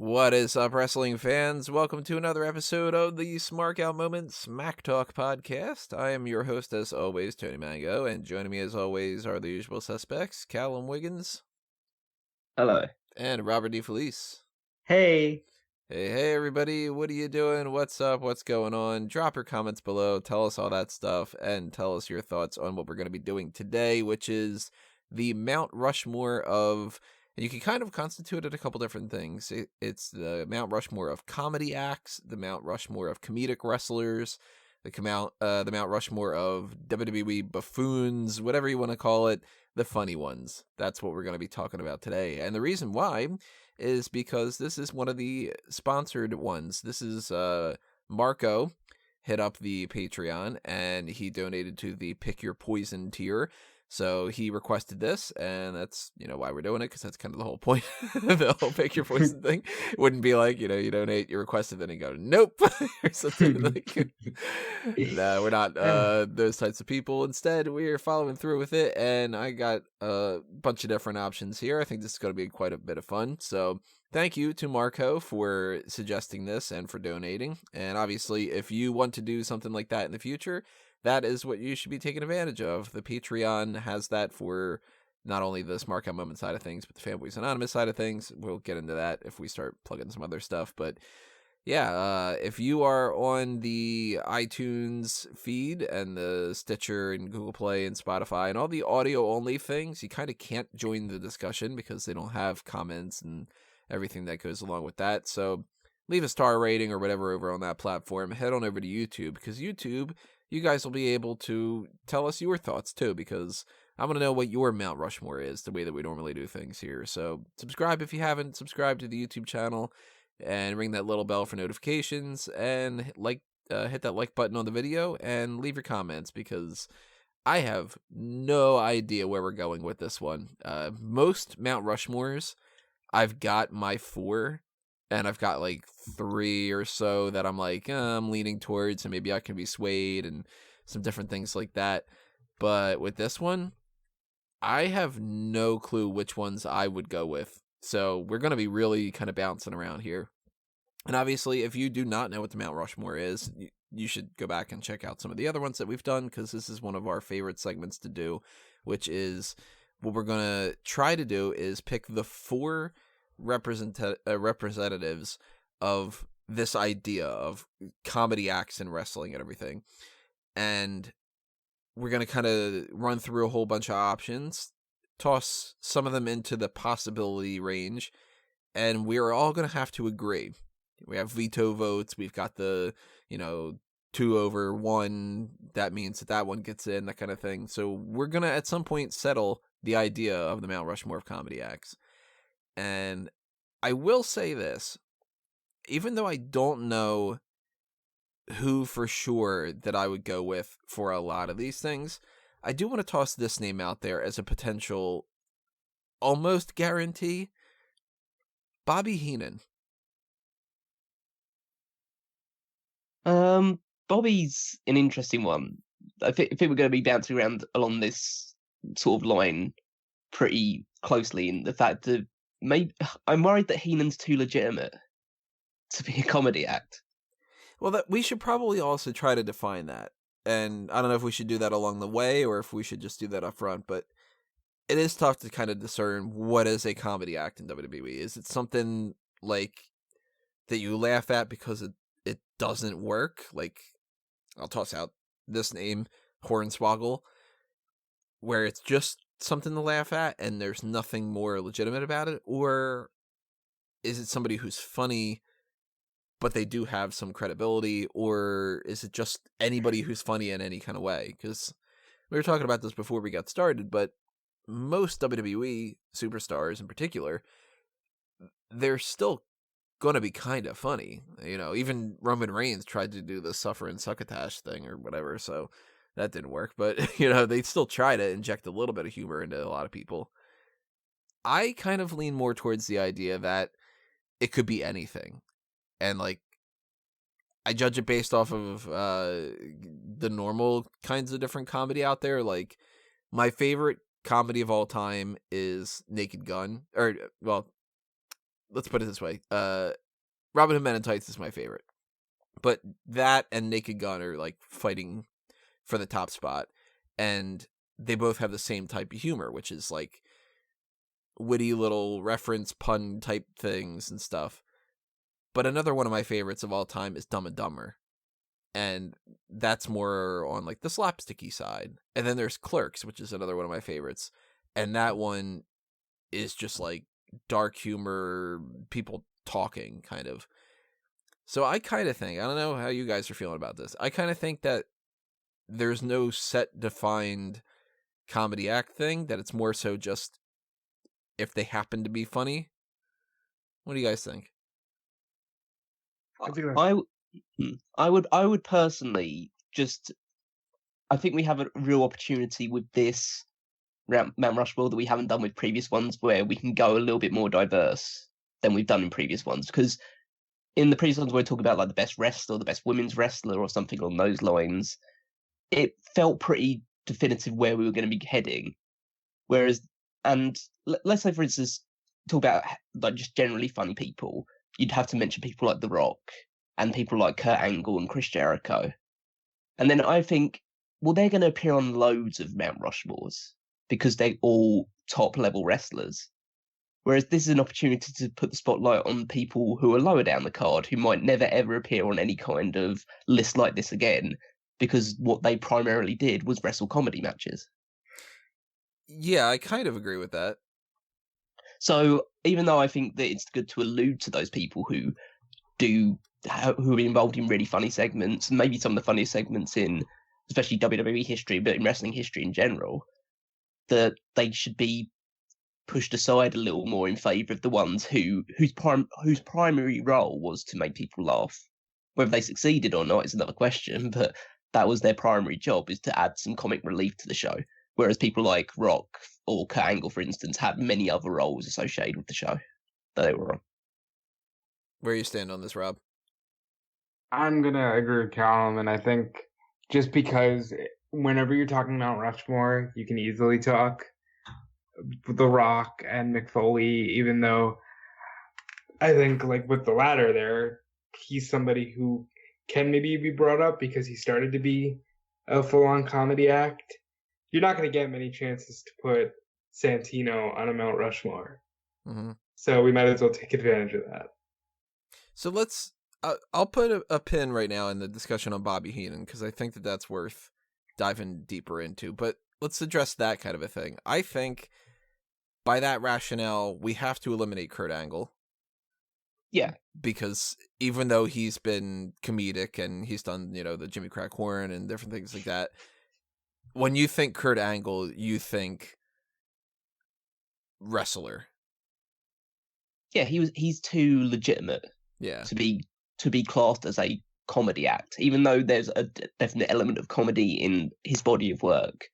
What is up, wrestling fans? Welcome to another episode of the Smark Out Moment Smack Talk podcast. I am your host, as always, Tony Mango, and joining me, as always, are the usual suspects, Callum Wiggins Hello. and Robert DeFelice. Hey. Hey, everybody, what are you doing? What's up? What's going on? Drop your comments below, tell us all that stuff, and tell us your thoughts on what we're going to be doing today, which is the Mount Rushmore of... And you can kind of constitute it a couple different things. It's the Mount Rushmore of comedy acts, the Mount Rushmore of comedic wrestlers, the Mount Rushmore of WWE buffoons, whatever you want to call it, the funny ones. That's what we're going to be talking about today. And the reason why is because this is one of the sponsored ones. This is Marco hit up the Patreon, and he donated to the Pick Your Poison tier. So he requested this, and that's, why we're doing it, because that's kind of the whole point. The whole Pick Your Poison thing. It wouldn't be like, you donate, you request it, then you go, nope, or something like. No, we're not those types of people. Instead, we're following through with it, and I got a bunch of different options here. I think this is going to be quite a bit of fun. So thank you to Marco for suggesting this and for donating. And obviously, if you want to do something like that in the future, that is what you should be taking advantage of. The Patreon has that for not only the Smark Out Moment side of things, but the Fanboys Anonymous side of things. We'll get into that if we start plugging some other stuff. But yeah, if you are on the iTunes feed and the Stitcher and Google Play and Spotify and all the audio-only things, you kind of can't join the discussion because they don't have comments and everything that goes along with that. So leave a star rating or whatever over on that platform. Head on over to YouTube, because YouTube... you guys will be able to tell us your thoughts, too, because I want to know what your Mount Rushmore is, the way that we normally do things here. So subscribe if you haven't subscribed to the YouTube channel, and ring that little bell for notifications, and hit that like button on the video, and leave your comments, because I have no idea where we're going with this one. Most Mount Rushmores, I've got my 4, and I've got like 3 or so that I'm like, I'm leaning towards, and maybe I can be swayed, and some different things like that. But with this one, I have no clue which ones I would go with. So we're going to be really kind of bouncing around here. And obviously, if you do not know what the Mount Rushmore is, you should go back and check out some of the other ones that we've done, because this is one of our favorite segments to do, which is what we're going to try to do is pick the 4 representatives of this idea of comedy acts and wrestling and everything. And we're going to kind of run through a whole bunch of options, toss some of them into the possibility range, and we're all going to have to agree. We have veto votes. We've got the, 2/1. That means that one gets in, that kind of thing. So we're going to, at some point, settle the idea of the Mount Rushmore of comedy acts. And I will say this, even though I don't know who for sure that I would go with for a lot of these things, I do want to toss this name out there as a potential almost guarantee. Bobby Heenan. Bobby's an interesting one. I think we're going to be bouncing around along this sort of line pretty closely in the fact that I'm worried that Heenan's too legitimate to be a comedy act. Well, we should probably also try to define that. And I don't know if we should do that along the way or if we should just do that up front, but it is tough to kind of discern what is a comedy act in WWE. Is it something like that you laugh at because it doesn't work? Like, I'll toss out this name, Hornswoggle, where it's just something to laugh at and there's nothing more legitimate about it? Or is it somebody who's funny but they do have some credibility? Or is it just anybody who's funny in any kind of way? Because we were talking about this before we got started, but most WWE superstars in particular, they're still going to be kind of funny. Even Roman Reigns tried to do the suffer and succotash thing or whatever, so that didn't work. But, they still try to inject a little bit of humor into a lot of people. I kind of lean more towards the idea that it could be anything. And, I judge it based off of the normal kinds of different comedy out there. Like, my favorite comedy of all time is Naked Gun. Or, well, let's put it this way. Robin Hood Men in Tights is my favorite. But that and Naked Gun are like fighting for the top spot. And they both have the same type of humor, which is like witty little reference pun type things and stuff. But another one of my favorites of all time is Dumb and Dumber. And that's more on like the slapsticky side. And then there's Clerks, which is another one of my favorites. And that one is just like dark humor, people talking kind of. So I kind of think, I don't know how you guys are feeling about this. I kind of think that there's no set defined comedy act thing, that it's more so just if they happen to be funny. What do you guys think? I would personally just, I think we have a real opportunity with this Mount Rushmore that we haven't done with previous ones, where we can go a little bit more diverse than we've done in previous ones. Because in the previous ones, we're talking about like the best wrestler, the best women's wrestler, or something along those lines. It felt pretty definitive where we were going to be heading. Whereas, and let's say, for instance, talk about like just generally funny people, you'd have to mention people like The Rock and people like Kurt Angle and Chris Jericho. And then I think, well, they're going to appear on loads of Mount Rushmores because they're all top level wrestlers. Whereas this is an opportunity to put the spotlight on people who are lower down the card, who might never ever appear on any kind of list like this again, because what they primarily did was wrestle comedy matches. Yeah, I kind of agree with that. So even though I think that it's good to allude to those people who are involved in really funny segments, maybe some of the funniest segments in especially WWE history, but in wrestling history in general, that they should be pushed aside a little more in favour of the ones whose primary role was to make people laugh. Whether they succeeded or not is another question, but that was their primary job, is to add some comic relief to the show. Whereas people like Rock or Kurt Angle, for instance, had many other roles associated with the show that they were on. Where you stand on this, Rob? I'm going to agree with Callum, and I think just because whenever you're talking Mount Rushmore, you can easily talk The Rock and Mick Foley, even though I think like with the latter there, he's somebody who can maybe be brought up because he started to be a full-on comedy act. You're not going to get many chances to put Santino on a Mount Rushmore. Mm-hmm. So we might as well take advantage of that. So I'll put a pin right now in the discussion on Bobby Heenan, because I think that that's worth diving deeper into. But let's address that kind of a thing. I think by that rationale, we have to eliminate Kurt Angle. Yeah. Because even though he's been comedic and he's done, the Jimmy Crack Horn and different things like that, when you think Kurt Angle, you think wrestler. Yeah, he's too legitimate. Yeah. To be classed as a comedy act, even though there's a definite element of comedy in his body of work.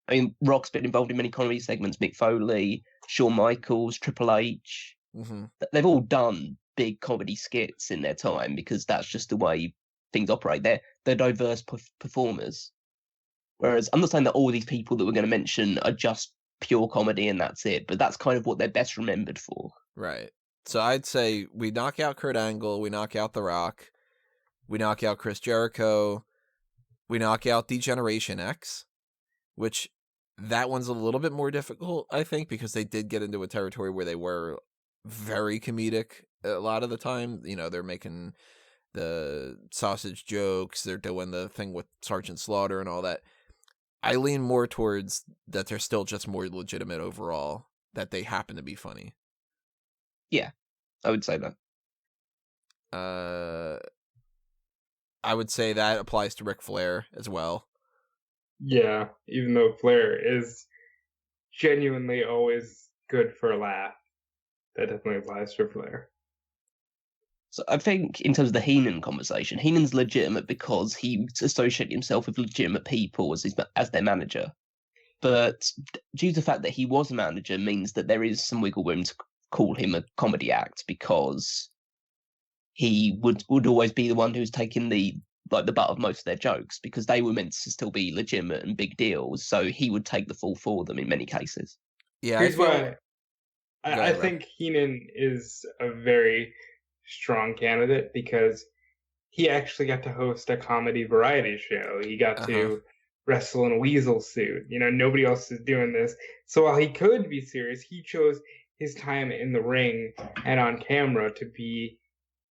I mean, Rock's been involved in many comedy segments. Mick Foley, Shawn Michaels, Triple H. Mm-hmm. They've all done big comedy skits in their time because that's just the way things operate. They're diverse performers. Whereas I'm not saying that all these people that we're going to mention are just pure comedy and that's it, but that's kind of what they're best remembered for. Right. So I'd say we knock out Kurt Angle, we knock out The Rock, we knock out Chris Jericho, we knock out D-Generation X, which that one's a little bit more difficult, I think, because they did get into a territory where they were very comedic a lot of the time. They're making the sausage jokes, they're doing the thing with Sergeant Slaughter and all that. I lean more towards that they're still just more legitimate overall, that they happen to be funny. Yeah, I would say that. I would say that applies to Ric Flair as well. Yeah, even though Flair is genuinely always good for a laugh, that definitely applies for Flair. So I think in terms of the Heenan conversation, Heenan's legitimate because he associated himself with legitimate people as their manager. But due to the fact that he was a manager means that there is some wiggle room to call him a comedy act, because he would always be the one who's taking the butt of most of their jokes, because they were meant to still be legitimate and big deals. So he would take the fall for them in many cases. Yeah, Here's why I think Heenan is a very strong candidate because he actually got to host a comedy variety show. He got to wrestle in a weasel suit. Nobody else is doing this. So while he could be serious, he chose his time in the ring and on camera to be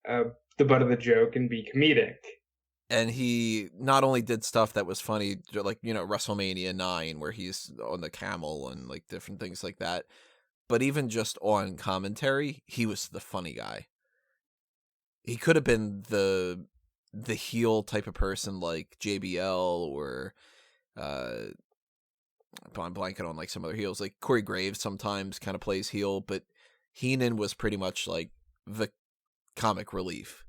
the butt of the joke and be comedic. And he not only did stuff that was funny, like, WrestleMania 9, where he's on the camel and like different things like that, but even just on commentary, he was the funny guy. He could have been the heel type of person like JBL or I'm blanking on like some other heels. Like Corey Graves sometimes kind of plays heel, but Heenan was pretty much like the comic relief.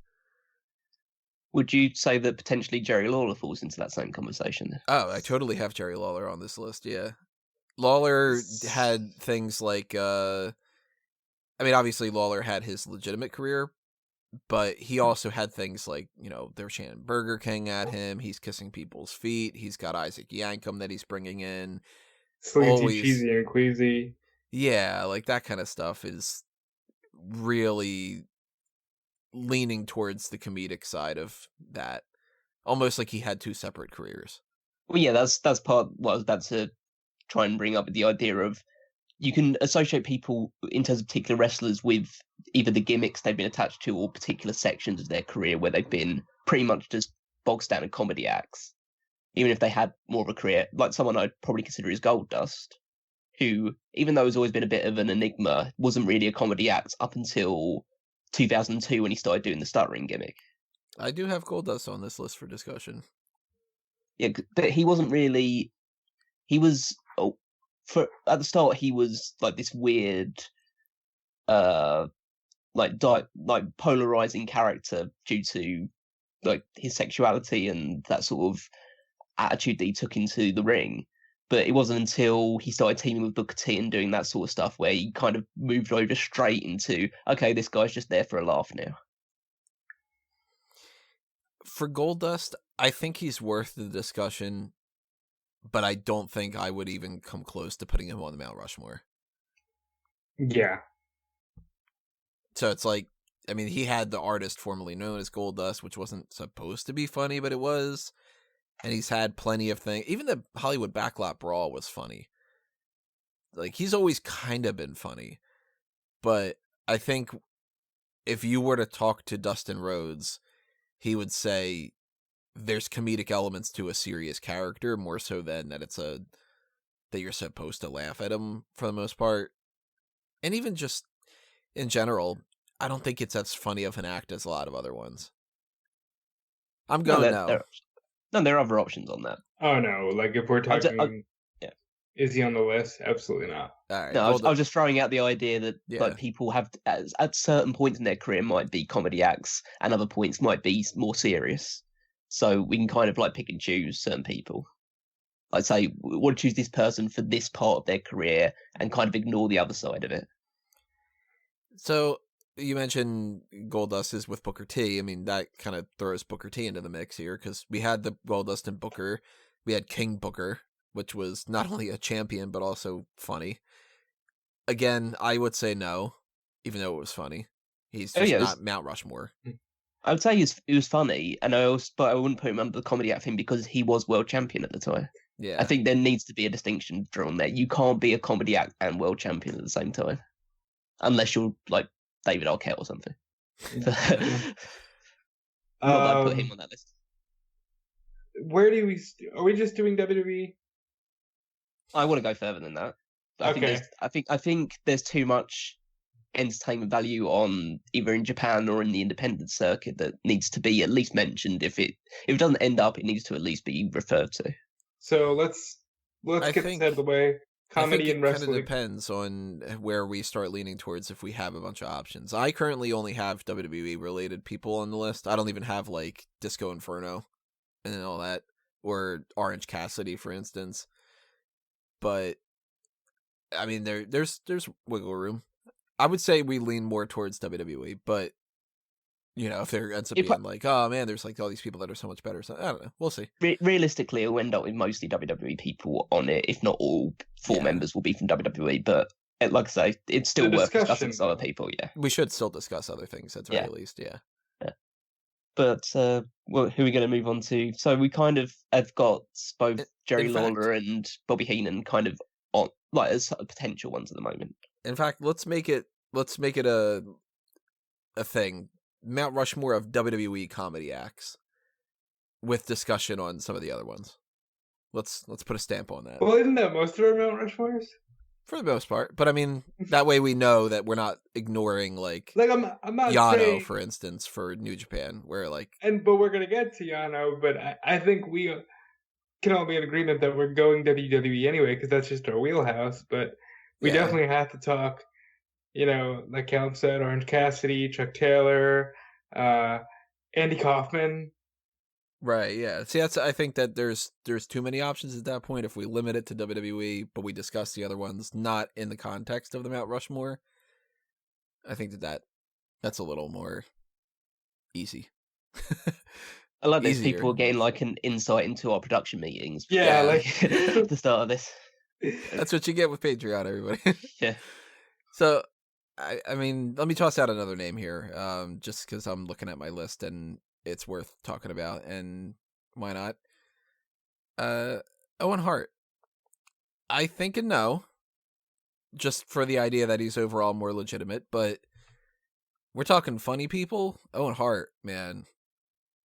Would you say that potentially Jerry Lawler falls into that same conversation? Oh, I totally have Jerry Lawler on this list, yeah. Lawler had things like, obviously Lawler had his legitimate career, but he also had things like, they're chanting Burger King at him, he's kissing people's feet, he's got Isaac Yankem that he's bringing in. Sleazy, cheesy, and queasy. Yeah, like that kind of stuff is really leaning towards the comedic side of that. Almost like he had two separate careers. Well, yeah, that's part what I was about to try and bring up, with the idea of you can associate people in terms of particular wrestlers with either the gimmicks they've been attached to or particular sections of their career where they've been pretty much just bog standard comedy acts. Even if they had more of a career, like someone I'd probably consider is Goldust, who, even though he's always been a bit of an enigma, wasn't really a comedy act up until 2002 when he started doing the stuttering gimmick. I do have Goldust on this list for discussion. Yeah, but he wasn't really. He was at the start. He was like this weird, like polarizing character due to like his sexuality and that sort of attitude that he took into the ring. But it wasn't until he started teaming with Booker T and doing that sort of stuff where he kind of moved over straight into, okay, this guy's just there for a laugh now. For Goldust, I think he's worth the discussion, but I don't think I would even come close to putting him on the Mount Rushmore. Yeah. So it's like, he had the artist formerly known as Goldust, which wasn't supposed to be funny, but it was. And he's had plenty of things. Even the Hollywood Backlot Brawl was funny. Like, he's always kind of been funny. But I think if you were to talk to Dustin Rhodes, he would say there's comedic elements to a serious character, more so than that that you're supposed to laugh at him for the most part. And even just in general, I don't think it's as funny of an act as a lot of other ones. I'm going now. No, there are other options on that. Oh, no. Like, if we're talking... Is he on the list? Absolutely not. All right, no, I was just throwing out the idea that like people have, at certain points in their career, might be comedy acts, and other points might be more serious. So we can kind of like pick and choose certain people. I'd say we want to choose this person for this part of their career and kind of ignore the other side of it. So you mentioned Goldust is with Booker T. That kind of throws Booker T into the mix here, because we had the Goldust and Booker. We had King Booker, which was not only a champion, but also funny. Again, I would say no, even though it was funny. He's just not Mount Rushmore. I would say he was funny, and but I wouldn't put him under the comedy act thing because he was world champion at the time. Yeah, I think there needs to be a distinction drawn there. You can't be a comedy act and world champion at the same time, unless you're like David Arquette or something. I put him on that list. Where do we? Are we just doing WWE? I want to go further than that. I think there's too much entertainment value on either in Japan or in the independent circuit that needs to be at least mentioned. If it doesn't end up, it needs to at least be referred to. So let's get this out of the way. Comedy and wrestling. It kind of depends on where we start leaning towards if we have a bunch of options. I currently only have WWE related people on the list. I don't even have like Disco Inferno and all that, or Orange Cassidy, for instance. But there's wiggle room. I would say we lean more towards WWE, but if there ends up being like, oh man, there's like all these people that are so much better. So I don't know. We'll see. Realistically, it'll end up with mostly WWE people on it. If not all, 4 members will be from WWE. But like I say, it's still The worth discussing discussion, with other though. people. Yeah. We should still discuss other things at the Yeah. very least. Yeah. But well, who are we going to move on to? So we kind of have got both Jerry in fact- Lawler and Bobby Heenan kind of on like as potential ones at the moment. In fact, let's make it a thing. Mount Rushmore of WWE comedy acts, with discussion on some of the other ones. Let's put a stamp on that. Well, isn't that most of our Mount Rushmores? For the most part, but I mean, that way we know that we're not ignoring like I'm not Yano, saying, for instance, for New Japan, where like but we're gonna get to Yano, but I think we can all be in agreement that we're going WWE anyway, because that's just our wheelhouse. But we Yeah. definitely have to talk, like Helms said, Orange Cassidy, Chuck Taylor, Andy Kaufman. right, yeah. See, I think that there's too many options at that point if we limit it to WWE, but we discuss the other ones not in the context of the Mount Rushmore. I think that's a little more easy. I like this. Easier. People are getting like an insight into our production meetings. Yeah, at the start of this. That's what you get with Patreon, everybody. Yeah. So, I mean, let me toss out another name here, just because I'm looking at my list and it's worth talking about, and why not? Owen Hart. I think a no, just for the idea that he's overall more legitimate, but we're talking funny people. Owen Hart, man,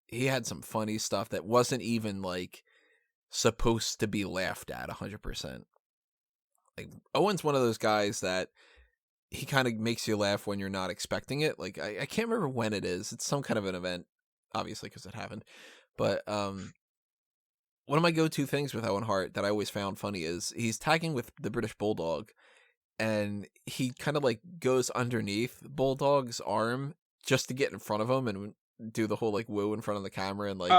he had some funny stuff that wasn't even like supposed to be laughed at 100%. Like, Owen's one of those guys that he kind of makes you laugh when you're not expecting it. Like, I can't remember when it is. It's some kind of an event, obviously, because it happened. But one of my go-to things with Owen Hart that I always found funny is he's tagging with the British Bulldog, and he kind of like goes underneath Bulldog's arm just to get in front of him and do the whole like woo in front of the camera and like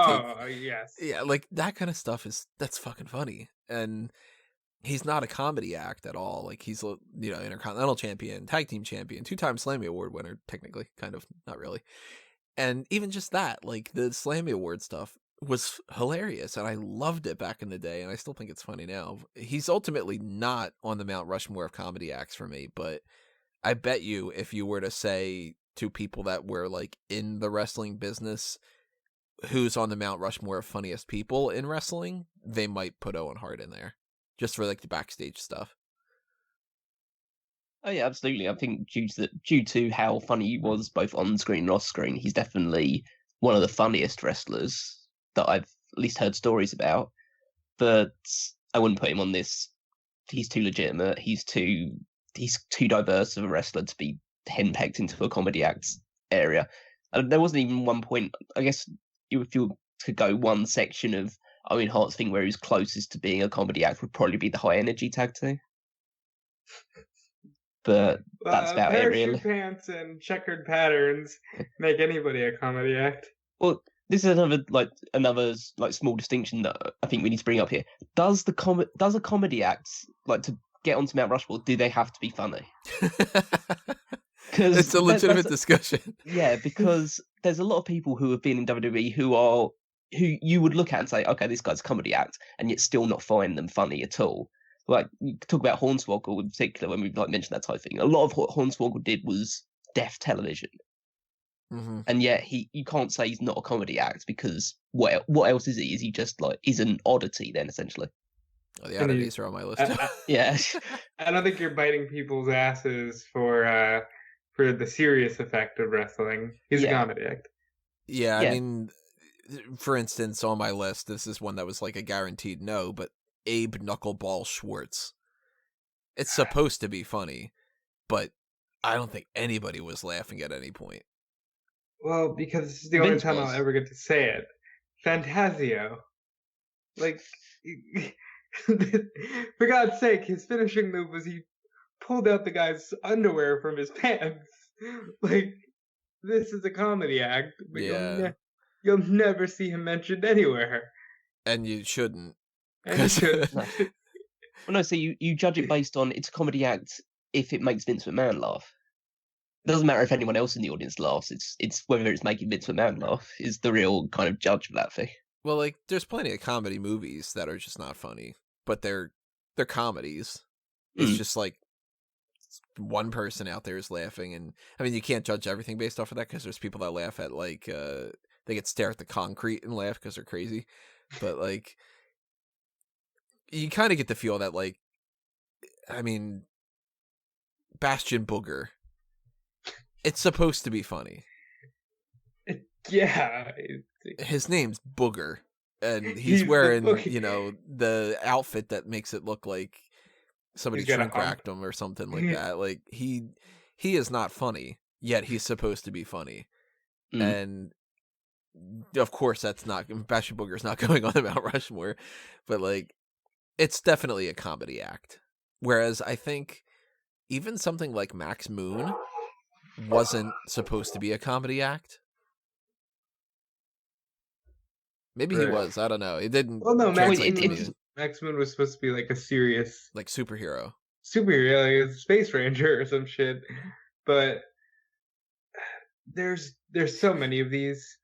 yes. yeah, like that kind of stuff that's fucking funny. And he's not a comedy act at all. Like, he's, Intercontinental champion, tag team champion, 2-time Slammy Award winner, technically, kind of, not really. And even just that, like, the Slammy Award stuff was hilarious, and I loved it back in the day, and I still think it's funny now. He's ultimately not on the Mount Rushmore of comedy acts for me, but I bet you if you were to say to people that were, like, in the wrestling business who's on the Mount Rushmore of funniest people in wrestling, they might put Owen Hart in there. Just for like the backstage stuff. Oh yeah, absolutely. I think due to how funny he was both on screen and off screen, he's definitely one of the funniest wrestlers that I've at least heard stories about. But I wouldn't put him on this. He's too legitimate. He's too diverse of a wrestler to be henpecked into a comedy acts area. And there wasn't even one point. I guess if you could go one section of Owen Hart's thing where he was closest to being a comedy act would probably be the high energy tag team. But that's about it, really. Parachute pants and checkered patterns make anybody a comedy act. Well, this is another small distinction that I think we need to bring up here. Does a comedy act, like, to get onto Mount Rushmore, do they have to be funny? Because it's a legitimate discussion. Yeah, because there's a lot of people who have been in WWE who you would look at and say, okay, this guy's a comedy act, and yet still not find them funny at all. Like, you talk about Hornswoggle in particular when we've mentioned that type of thing. A lot of what Hornswoggle did was deaf television. Mm-hmm. And yet you can't say he's not a comedy act, because what else is he? Is he just is an oddity then, essentially? Oh, the oddities are on my list. Yeah. I don't think you're biting people's asses for the serious effect of wrestling. He's a comedy act. Yeah, I mean, for instance, on my list, this is one that was like a guaranteed no, but Abe Knuckleball Schwartz. It's supposed to be funny, but I don't think anybody was laughing at any point. Well, because this is the only time I'll ever get to say it. Fantasio. Like, for God's sake, his finishing move was he pulled out the guy's underwear from his pants. Like, this is a comedy act, but you'll never see him mentioned anywhere. And you shouldn't. And you shouldn't. No. Well, no, so you judge it based on it's a comedy act if it makes Vince McMahon laugh. It doesn't matter if anyone else in the audience laughs. It's whether it's making Vince McMahon laugh is the real kind of judge of that thing. Well, like, there's plenty of comedy movies that are just not funny, but they're comedies. It's just like one person out there is laughing, and I mean, you can't judge everything based off of that because there's people that laugh at like they get stare at the concrete and laugh because they're crazy, but like you kind of get the feel that like, I mean, Bastion Booger, it's supposed to be funny. Yeah, His name's Booger, and he's wearing Booger. you know the outfit that makes it look like somebody He's got a shrink wrapped him or something like that. Like he is not funny, yet he's supposed to be funny. And of course that's not Bastion Booger's not going on the Mount Rushmore, but like it's definitely a comedy act. Whereas I think even something like Max Moon wasn't supposed to be a comedy act. Maybe he was. I don't know. It didn't. Well, no, Max Max Moon was supposed to be like a serious, like superhero, like a space ranger or some shit. But there's so many of these.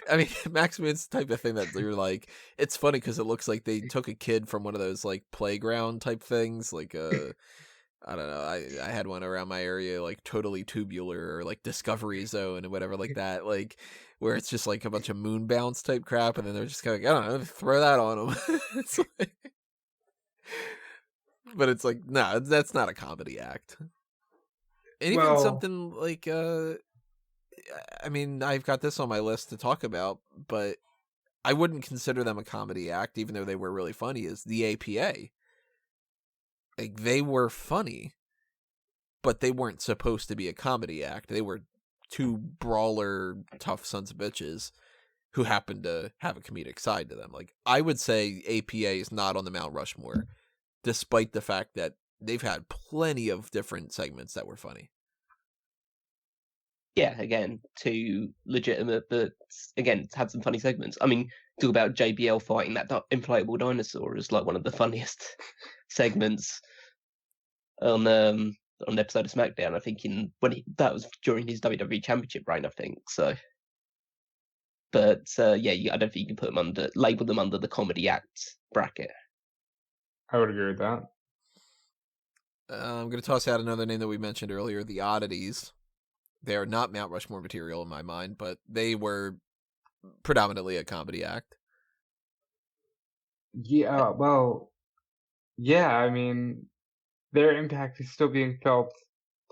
I mean, Max Moon's the type of thing that you're like, it's funny because it looks like they took a kid from one of those like playground type things, like I don't know. I had one around my area, like Totally Tubular or like Discovery Zone and whatever like that, like where it's just like a bunch of moon bounce type crap, and then they're just kind of like, I don't know, throw that on them. It's like, but it's like, no, that's not a comedy act. And even something like, I mean, I've got this on my list to talk about, but I wouldn't consider them a comedy act, even though they were really funny, is the APA. Like, they were funny, but they weren't supposed to be a comedy act. They were two brawler, tough sons of bitches who happened to have a comedic side to them. Like, I would say APA is not on the Mount Rushmore, despite the fact that they've had plenty of different segments that were funny. Yeah, again, two legitimate, but again, it's had some funny segments. I mean, talk about JBL fighting that inflatable dinosaur is like one of the funniest segments on an episode of SmackDown. I think that was during his WWE Championship reign, I think. So, but yeah, I don't think you can label them under the comedy act bracket. I would agree with that. I'm going to toss out another name that we mentioned earlier, the Oddities. They are not Mount Rushmore material in my mind, but they were predominantly a comedy act. Yeah, well, yeah, I mean, their impact is still being felt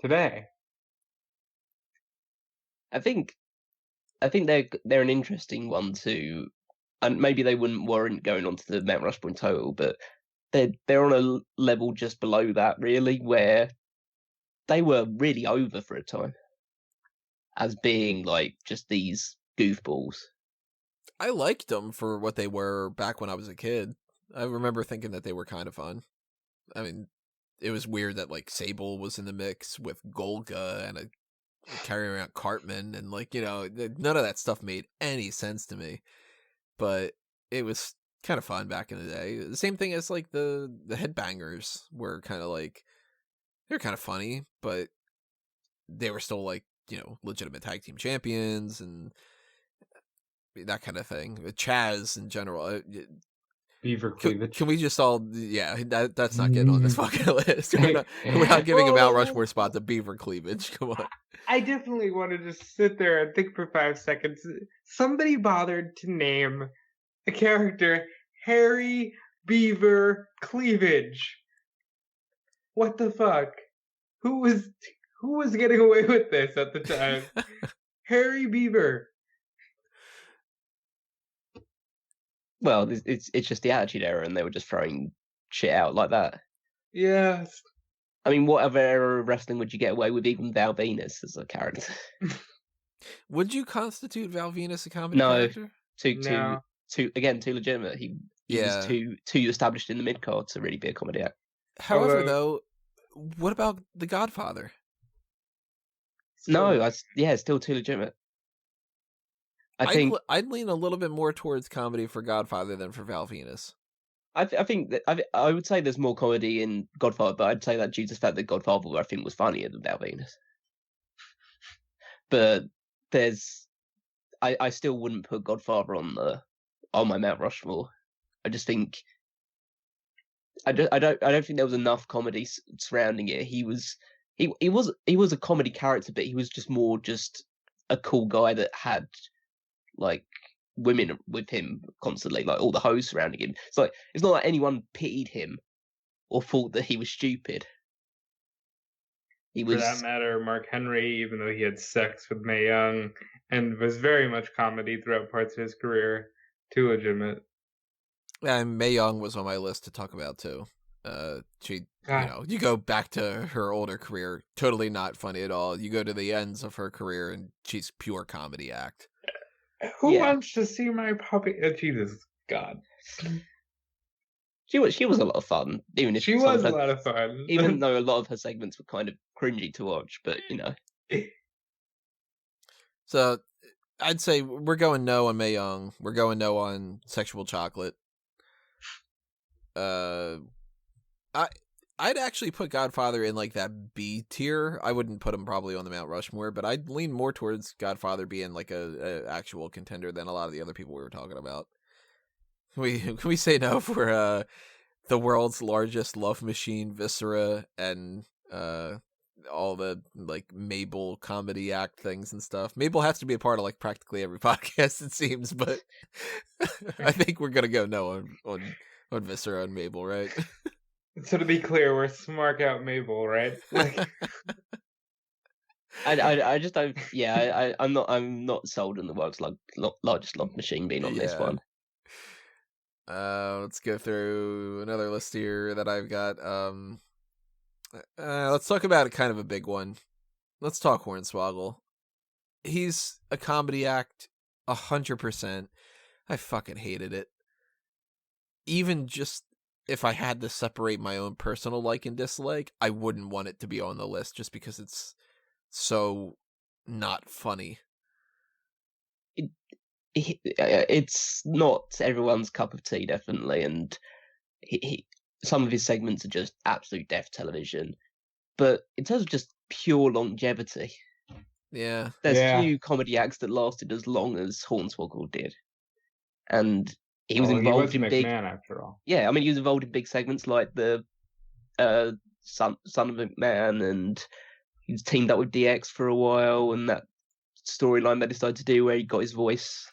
today. I think they're an interesting one too, and maybe they wouldn't warrant going onto the Mount Rushmore in total, but they're on a level just below that, really, where they were really over for a time as being like just these goofballs. I liked them for what they were back when I was a kid. I remember thinking that they were kind of fun. I mean, it was weird that like Sable was in the mix with Golga and carrying around Cartman, and like, you know, none of that stuff made any sense to me. But it was kind of fun back in the day. The same thing as like the Headbangers were kind of like, they're kind of funny, but they were still like, you know, legitimate tag team champions and that kind of thing. Chaz in general. Beaver cleavage. Can we just all? Yeah, that's not getting on this fucking list. We're not giving a Mount Rushmore spot to Beaver cleavage. Come on. I definitely want to just sit there and think for 5 seconds. Somebody bothered to name a character Harry Beaver Cleavage. What the fuck? Who was getting away with this at the time? Harry Beaver. Well, it's just the Attitude Era, and they were just throwing shit out like that. Yes. I mean, what other era of wrestling would you get away with even Val Venus as a character? Would you constitute Val Venus a comedy character? Too legitimate. He was too established in the mid card to really be a comedy act. However, though, what about The Godfather? Still too legitimate. I'd lean a little bit more towards comedy for Godfather than for Val Venus. I think that I would say there's more comedy in Godfather, but I'd say that due to the fact that Godfather I think was funnier than Val Venus. But I still wouldn't put Godfather on my Mount Rushmore. I just think I don't think there was enough comedy surrounding it. He was he was a comedy character, but he was just more just a cool guy that had like women with him constantly, like all the hoes surrounding him. It's not like anyone pitied him or thought that he was stupid. He was, for that matter, Mark Henry, even though he had sex with Mae Young and was very much comedy throughout parts of his career, too legitimate. And Mae Young was on my list to talk about too. She, you go back to her older career, totally not funny at all. You go to the ends of her career, and she's pure comedy act. Who wants to see my puppy? Jesus God. She was a lot of fun, even if she was a lot of fun. Even though a lot of her segments were kind of cringy to watch, but So, I'd say we're going no on Mae Young. We're going no on Sexual Chocolate. I'd actually put Godfather in like that B tier. I wouldn't put him probably on the Mount Rushmore, but I'd lean more towards Godfather being like a actual contender than a lot of the other people we were talking about. Can we say no for the world's largest love machine, Viscera, and all the like Mabel comedy act things and stuff? Mabel has to be a part of like practically every podcast, it seems, but I think we're gonna go no on Viscera and Mabel, right? So to be clear, we're Smark out Mabel, right? I just don't. Yeah, I'm not sold on the world's largest love machine being on this one. Let's go through another list here that I've got. Let's talk about a kind of a big one. Let's talk Hornswoggle. He's a comedy act, 100%. I fucking hated it. Even just if I had to separate my own personal like and dislike, I wouldn't want it to be on the list just because it's so not funny. It's not everyone's cup of tea, definitely, and some of his segments are just absolute death television. But in terms of just pure longevity, there's few comedy acts that lasted as long as Hornswoggle did, and he was involved in big. After all, he was involved in big segments like the Son of McMahon, and he was teamed up with DX for a while, and that storyline they decided to do where he got his voice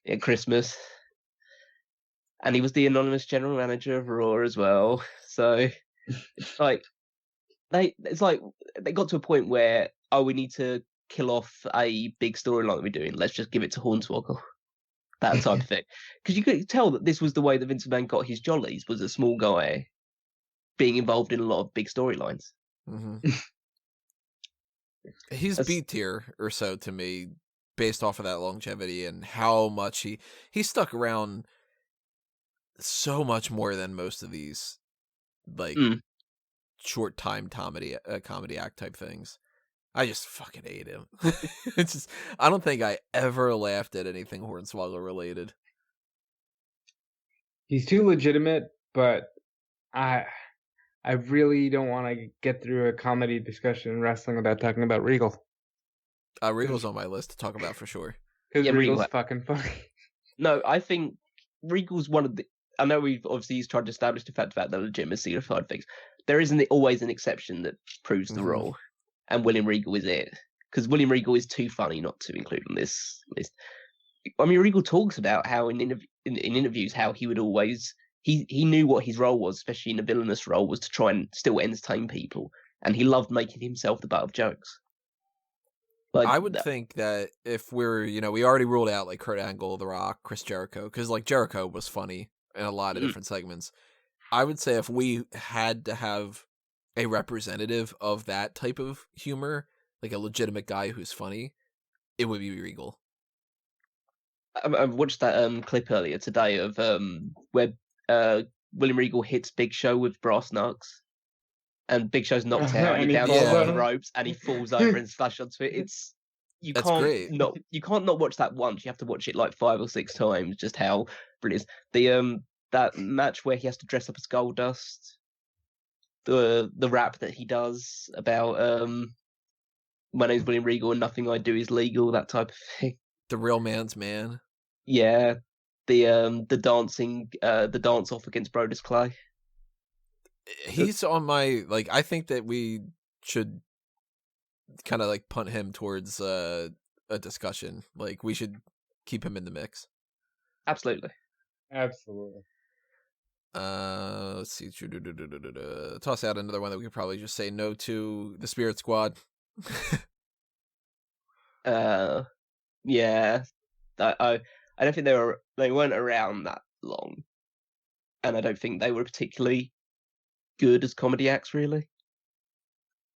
at Christmas, and he was the anonymous general manager of Raw as well. So it's like they got to a point where we need to kill off a big storyline that we're doing. Let's just give it to Hornswoggle, that type of thing. Because you could tell that this was the way that Vince McMahon got his jollies, was a small guy being involved in a lot of big storylines. Mm-hmm. He's B tier or so to me, based off of that longevity and how much he stuck around so much more than most of these like short time comedy act type things. I just fucking hate him. It's just, I don't think I ever laughed at anything Hornswoggle related. He's too legitimate, but I really don't want to get through a comedy discussion in wrestling without talking about Regal. Regal's on my list to talk about for sure. Because Regal's fucking funny. No, I think Regal's one of the... I know he's tried to establish the fact about the legitimacy of side things. There isn't always an exception that proves the rule, and William Regal is it. Because William Regal is too funny not to include on this list. I mean, Regal talks about how in interviews how he would always... He knew what his role was, especially in a villainous role, was to try and still entertain people. And he loved making himself the butt of jokes. Like, I would think that if we're, we already ruled out like Kurt Angle, The Rock, Chris Jericho, because like Jericho was funny in a lot of different segments. I would say if we had to have a representative of that type of humor, like a legitimate guy who's funny, it would be Regal. I watched that clip earlier today of where William Regal hits Big Show with brass knucks, and Big Show's knocked out and he bounces off the ropes and he falls over and slashes onto it. You can't not watch that once. You have to watch it like 5 or 6 times. Just how brilliant that match where he has to dress up as Goldust, the rap that he does about my name's William Regal and nothing I do is legal, that type of thing. The real man's man. Yeah. The dancing, the dance off against Brodus Clay. He's on my, I think that should kind of like punt him towards a discussion. Like, we should keep him in the mix. Absolutely. Absolutely. Let's see. Toss out another one that we could probably just say no to. The Spirit Squad. Yeah. I don't think they weren't around that long, and I don't think they were particularly good as comedy acts. Really,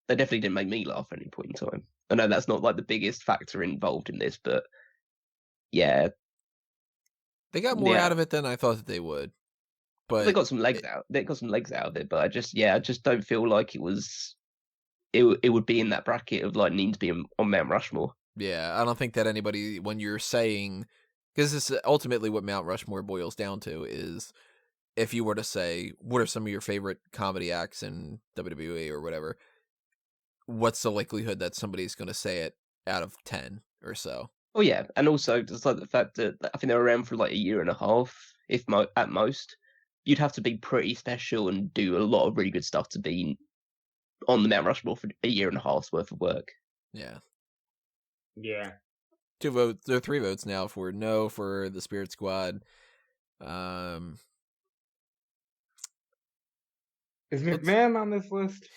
they definitely didn't make me laugh at any point in time. I know that's not like the biggest factor involved in this, but yeah, they got more out of it than I thought that they would. But they got some legs out. They got some legs out of it, but I just don't feel like it was. It would be in that bracket of like needing to be on Mount Rushmore. Yeah, I don't think that anybody, when you're saying, because this is ultimately what Mount Rushmore boils down to, is if you were to say, what are some of your favorite comedy acts in WWE or whatever, what's the likelihood that somebody's going to say it out of 10 or so? Oh yeah, and also just like the fact that I think they were around for like a year and a half, at most. You'd have to be pretty special and do a lot of really good stuff to be on the Mount Rushmore for a year and a half's worth of work. Yeah. Yeah. 2 votes. There are 3 votes now for no for the Spirit Squad. Is McMahon on this list?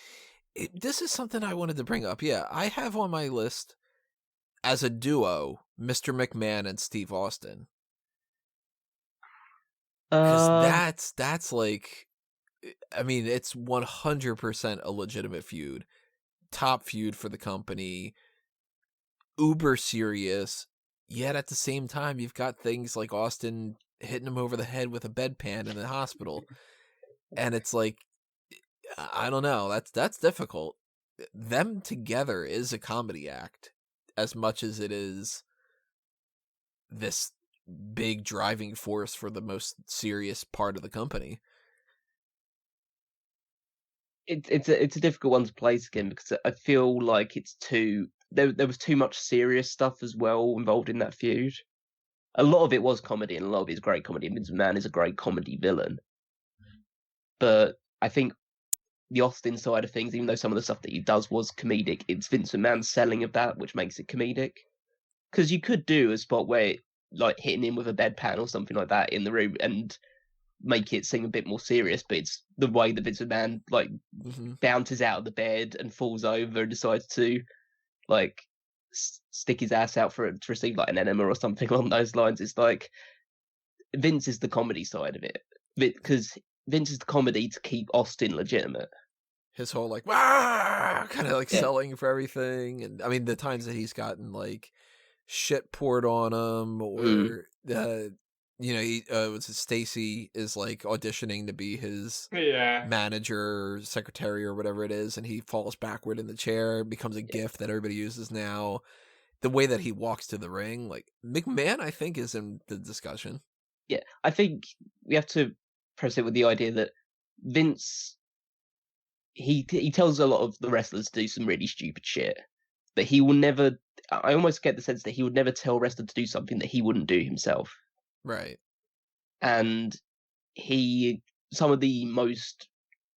This is something I wanted to bring up. Yeah, I have on my list as a duo Mr. McMahon and Steve Austin. Because that's like, I mean, it's 100% a legitimate feud. Top feud for the company. Uber serious. Yet at the same time, you've got things like Austin hitting him over the head with a bedpan in the hospital. And it's like, I don't know. That's difficult. Them together is a comedy act as much as it is this big driving force for the most serious part of the company. It's a difficult one to place again because I feel like it's there was too much serious stuff as well involved in that feud. A lot of it was comedy, and a lot of it is great comedy. And Vince McMahon is a great comedy villain, but I think the Austin side of things, even though some of the stuff that he does was comedic, it's Vince McMahon's selling of that which makes it comedic. Because you could do a spot where like hitting him with a bedpan or something like that in the room and make it seem a bit more serious, but it's the way that Vince McMahon like bounces out of the bed and falls over and decides to like stick his ass out to receive like an enema or something along those lines. It's like Vince is the comedy side of it, because Vince is the comedy to keep Austin legitimate. His whole like kind of like selling for everything, and I mean the times that he's gotten like shit poured on him, or you know, he Stacy is like auditioning to be his manager or secretary or whatever it is, and he falls backward in the chair, becomes a gift that everybody uses now. The way that he walks to the ring, like McMahon, I think is in the discussion. Yeah, I think we have to press it with the idea that Vince, he tells a lot of the wrestlers to do some really stupid shit, but he will never. I almost get the sense that he would never tell a wrestler to do something that he wouldn't do himself. Right. And some of the most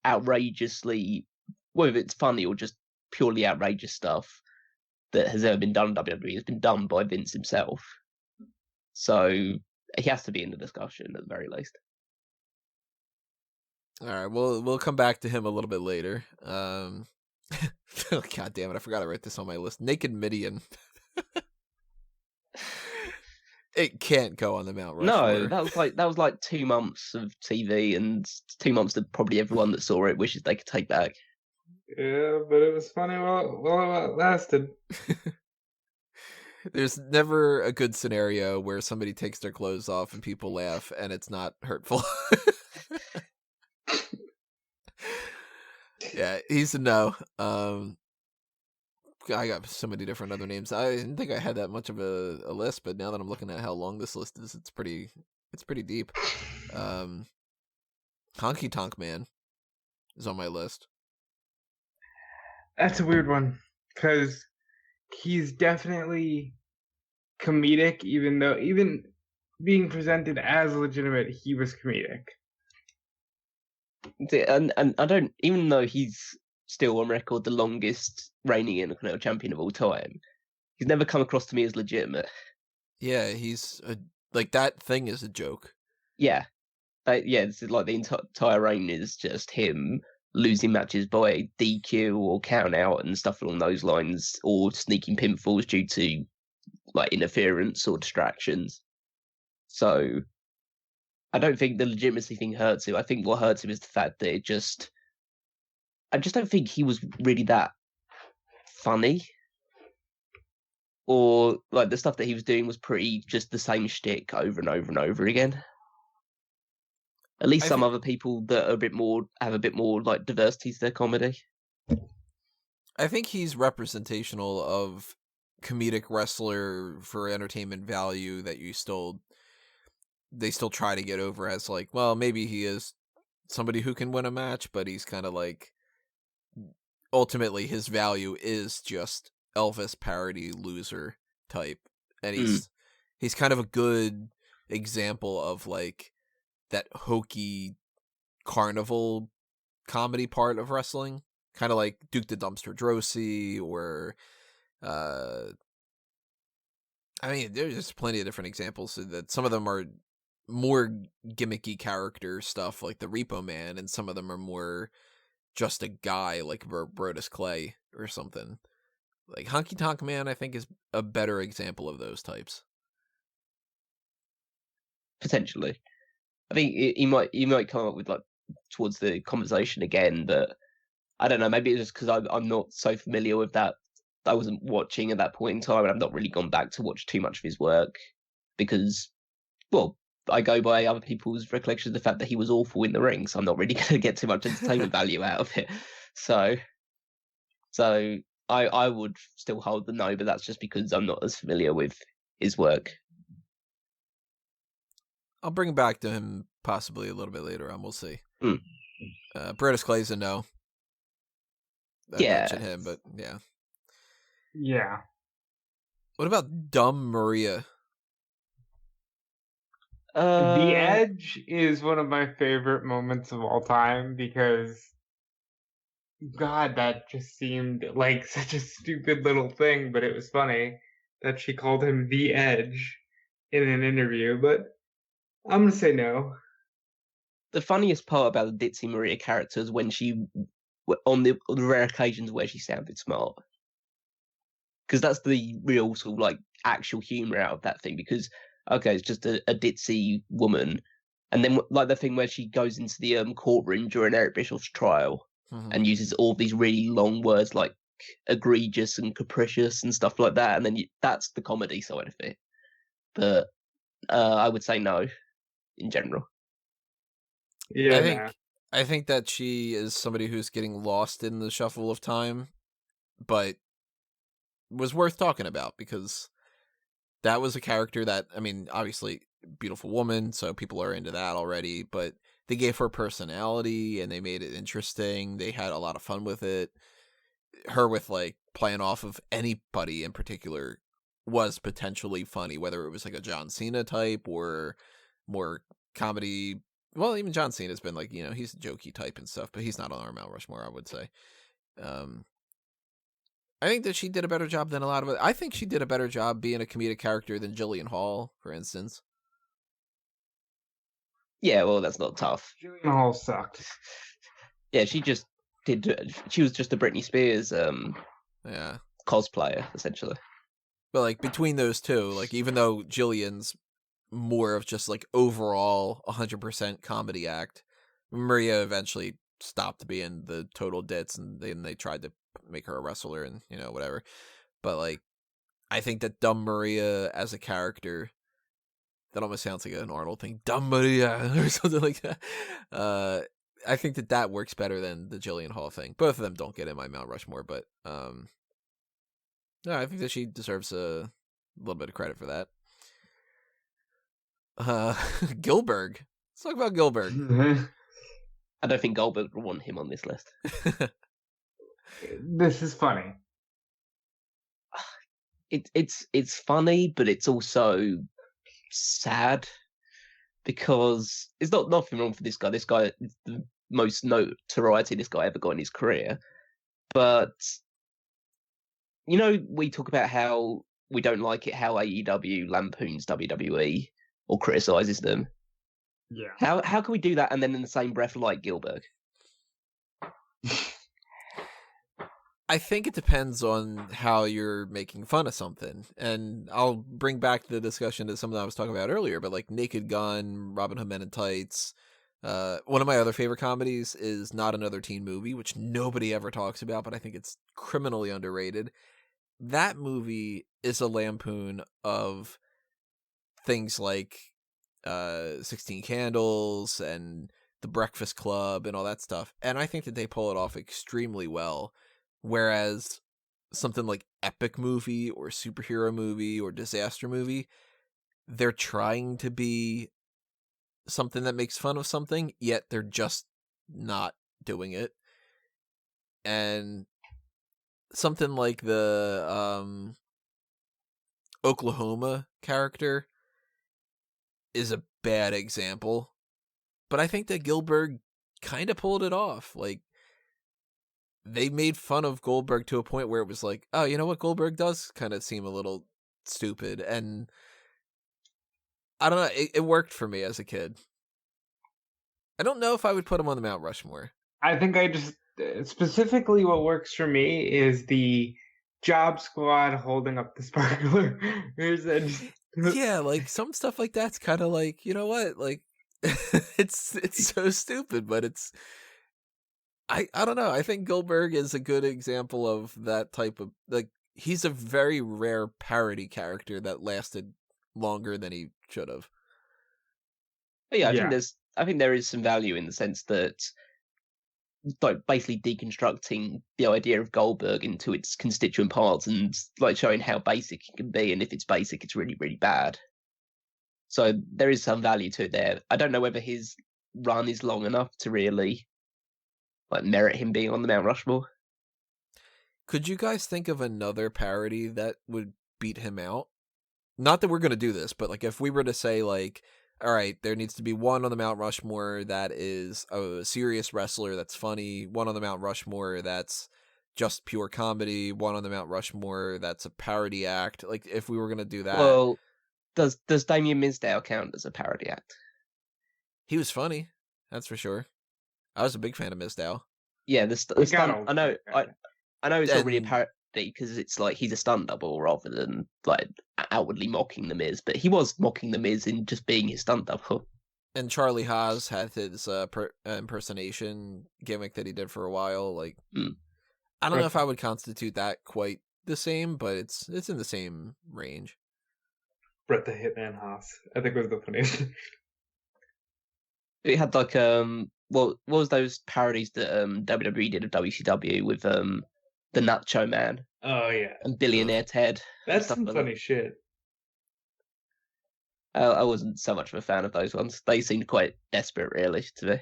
outrageously, whether it's funny or just purely outrageous stuff that has ever been done in WWE has been done by Vince himself. So he has to be in the discussion at the very least. All right, we'll come back to him a little bit later. God damn it, I forgot to write this on my list. Naked Midian. It can't go on the Mount Rushmore. No, that was like 2 months of TV and 2 months that probably everyone that saw it wishes they could take back. Yeah, but it was funny while it lasted. There's never a good scenario where somebody takes their clothes off and people laugh and it's not hurtful. Yeah, he's a no. I got so many different other names. I didn't think I had that much of a list, but now that I'm looking at how long this list is, it's pretty deep. Honky Tonk Man is on my list. That's a weird one, because he's definitely comedic, even being presented as legitimate, he was comedic. And I don't, even though he's still on record the longest reigning Intercontinental Champion of all time. He's never come across to me as legitimate. Yeah, like that thing is a joke. Yeah. This is like the entire reign is just him losing matches by DQ or count out and stuff along those lines, or sneaking pinfalls due to like interference or distractions. So I don't think the legitimacy thing hurts him. I think what hurts him is the fact that I just don't think he was really that funny. Or like the stuff that he was doing was pretty just the same shtick over and over and over again. At least some other people that are have a bit more like diversity to their comedy. I think he's representational of comedic wrestler for entertainment value that they still try to get over as like, well, maybe he is somebody who can win a match, but he's kind of like, ultimately his value is just Elvis parody loser type. And he's kind of a good example of like that hokey carnival comedy part of wrestling. Kind of like Duke the Dumpster Drosy or I mean, there's just plenty of different examples that some of them are more gimmicky character stuff like the Repo Man, and some of them are more just a guy like Brodus Clay or something. Like Honky Tonk Man, I think, is a better example of those types. Potentially. I think he might come up with like towards the conversation again, but I don't know. Maybe it's just because I'm not so familiar with that. I wasn't watching at that point in time, and I've not really gone back to watch too much of his work because, well, I go by other people's recollections of the fact that he was awful in the ring, so I'm not really going to get too much entertainment value out of it. So I would still hold the no, but that's just because I'm not as familiar with his work. I'll bring it back to him possibly a little bit later on. We'll see. Brodus Clay's a no. I mentioned him, but yeah. Yeah. What about Dumb Maria? The Edge is one of my favorite moments of all time because, God, that just seemed like such a stupid little thing, but it was funny that she called him The Edge in an interview, but I'm going to say no. The funniest part about the Ditzy Maria character is when she, on the rare occasions where she sounded smart. Because that's the real sort of like actual humor out of that thing. Because, okay, it's just a ditzy woman. And then like the thing where she goes into the courtroom during Eric Bischoff's trial and uses all these really long words like egregious and capricious and stuff like that. And then that's the comedy side of it. But I would say no in general. Yeah, I think that she is somebody who's getting lost in the shuffle of time, but was worth talking about because that was a character that, I mean, obviously beautiful woman, so people are into that already, but they gave her personality and they made it interesting. They had a lot of fun with it. Her with like playing off of anybody in particular was potentially funny, whether it was like a John Cena type or more comedy. Well, even John Cena's been like, you know, he's a jokey type and stuff, but he's not on our Mount Rushmore, I would say. I think that she did a better job than a lot of it. I think she did a better job being a comedic character than Jillian Hall, for instance. Yeah, well, that's not tough. Jillian Hall sucked. Yeah, she was just a Britney Spears cosplayer, essentially. But like between those two, like even though Jillian's more of just like overall 100% comedy act, Maria eventually stopped being the total ditz, and then they tried to make her a wrestler and, you know, whatever. But like, I think that Dumb Maria as a character, that almost sounds like an Arnold thing, Dumb Maria or something like that. I think that works better than the Jillian Hall thing. Both of them don't get in my Mount Rushmore, but no, I think that she deserves a little bit of credit for that. Gillberg. Let's talk about Gillberg. I don't think Goldberg would want him on this list. This is funny. It's funny, but it's also sad because it's not nothing wrong for this guy. This guy is the most notoriety this guy ever got in his career. But we talk about how we don't like it how AEW lampoons WWE or criticizes them. Yeah. How can we do that and then in the same breath like Gillberg? I think it depends on how you're making fun of something. And I'll bring back the discussion to something I was talking about earlier, but like Naked Gun, Robin Hood Men in Tights. One of my other favorite comedies is Not Another Teen Movie, which nobody ever talks about, but I think it's criminally underrated. That movie is a lampoon of things like 16 Candles and The Breakfast Club and all that stuff. And I think that they pull it off extremely well. Whereas something like epic movie or superhero movie or disaster movie, they're trying to be something that makes fun of something, yet they're just not doing it. And something like the Oklahoma character is a bad example. But I think that Gillberg kind of pulled it off. Like, they made fun of Goldberg to a point where it was like, oh, you know what? Goldberg does kind of seem a little stupid. And I don't know. It worked for me as a kid. I don't know if I would put him on the Mount Rushmore. I think I just, specifically what works for me is the Job Squad holding up the sparkler. Yeah, like some stuff like that's kind of like, you know what? Like, it's so stupid, but it's, I don't know. I think Gillberg is a good example of that type of, like, he's a very rare parody character that lasted longer than he should have. But yeah, I think there is some value in the sense that like basically deconstructing the idea of Goldberg into its constituent parts and like showing how basic it can be, and if it's basic, it's really, really bad. So there is some value to it there. I don't know whether his run is long enough to really like merit him being on the Mount Rushmore. Could you guys think of another parody that would beat him out? Not that we're going to do this, but like if we were to say like, all right, there needs to be one on the Mount Rushmore that is a serious wrestler that's funny, one on the Mount Rushmore that's just pure comedy, one on the Mount Rushmore that's a parody act. Like if we were going to do that. Well, does Damien Mizdow count as a parody act? He was funny, that's for sure. I was a big fan of Mizdow. Yeah, the stunt. I know it's not really a parody because it's like he's a stunt double rather than like outwardly mocking the Miz, but he was mocking the Miz in just being his stunt double. And Charlie Haas had his impersonation gimmick that he did for a while. Like, I don't know if I would constitute that quite the same, but it's in the same range. Bret the Hitman Haas, I think was the funniest. It had like what was those parodies that WWE did of WCW with the Nacho Man? Oh yeah, and Billionaire Ted. That's some funny shit. I wasn't so much of a fan of those ones. They seemed quite desperate, really, to me.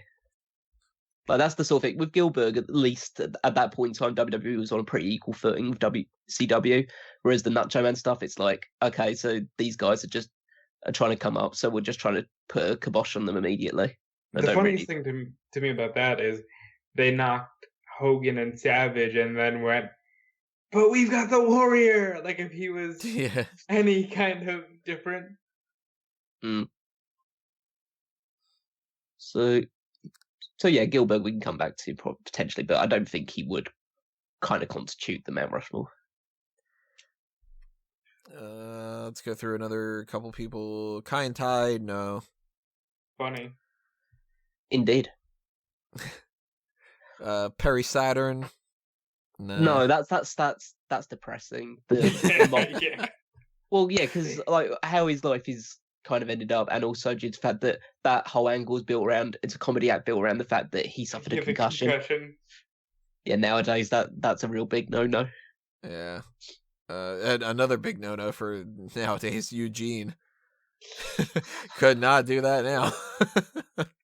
But that's the sort of thing with Gillberg. At least at that point in time, WWE was on a pretty equal footing with WCW. Whereas the Nacho Man stuff, it's like, okay, so these guys are trying to come up, so we're just trying to put a kibosh on them immediately. The funniest thing to me about that is they knocked Hogan and Savage and then went, but we've got the Warrior! Like if he was any kind of different. So yeah, Gillberg we can come back to potentially, but I don't think he would kind of constitute the Mount Rushmore. Let's go through another couple people. Kai and Tide, no. Funny. Indeed. Perry Saturn. No, that's depressing. Yeah. Well, yeah, because like how his life is kind of ended up, and also due to the fact that that whole angle is built around, it's a comedy act built around the fact that he suffered a concussion. Yeah, nowadays that's a real big no-no. Yeah. And another big no-no for nowadays, Eugene. Could not do that now.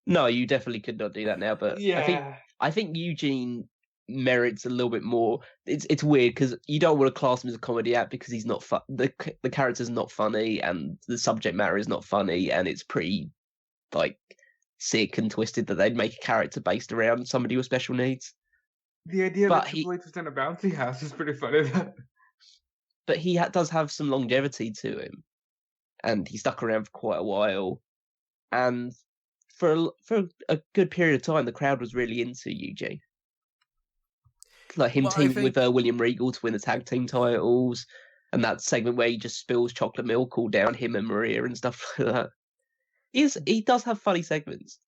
No, you definitely could not do that now, but yeah. I think Eugene merits a little bit more. It's weird because you don't want to class him as a comedy act because he's not the character's not funny and the subject matter is not funny, and it's pretty like sick and twisted that they'd make a character based around somebody with special needs. The idea But that Triple H was in a bouncy house is pretty funny. But he does have some longevity to him, and he stuck around for quite a while. And for a good period of time, the crowd was really into Eugene. Like him teaming with William Regal to win the tag team titles, and that segment where he just spills chocolate milk all down him and Maria and stuff like that. He does have funny segments.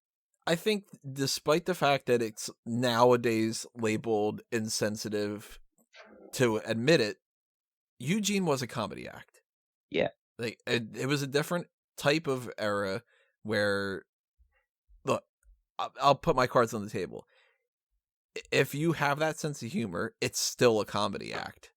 I think despite the fact that it's nowadays labeled insensitive to admit it, Eugene was a comedy act. Yeah. Like it was a different type of era where, look, I'll put my cards on the table. If you have that sense of humor, it's still a comedy act.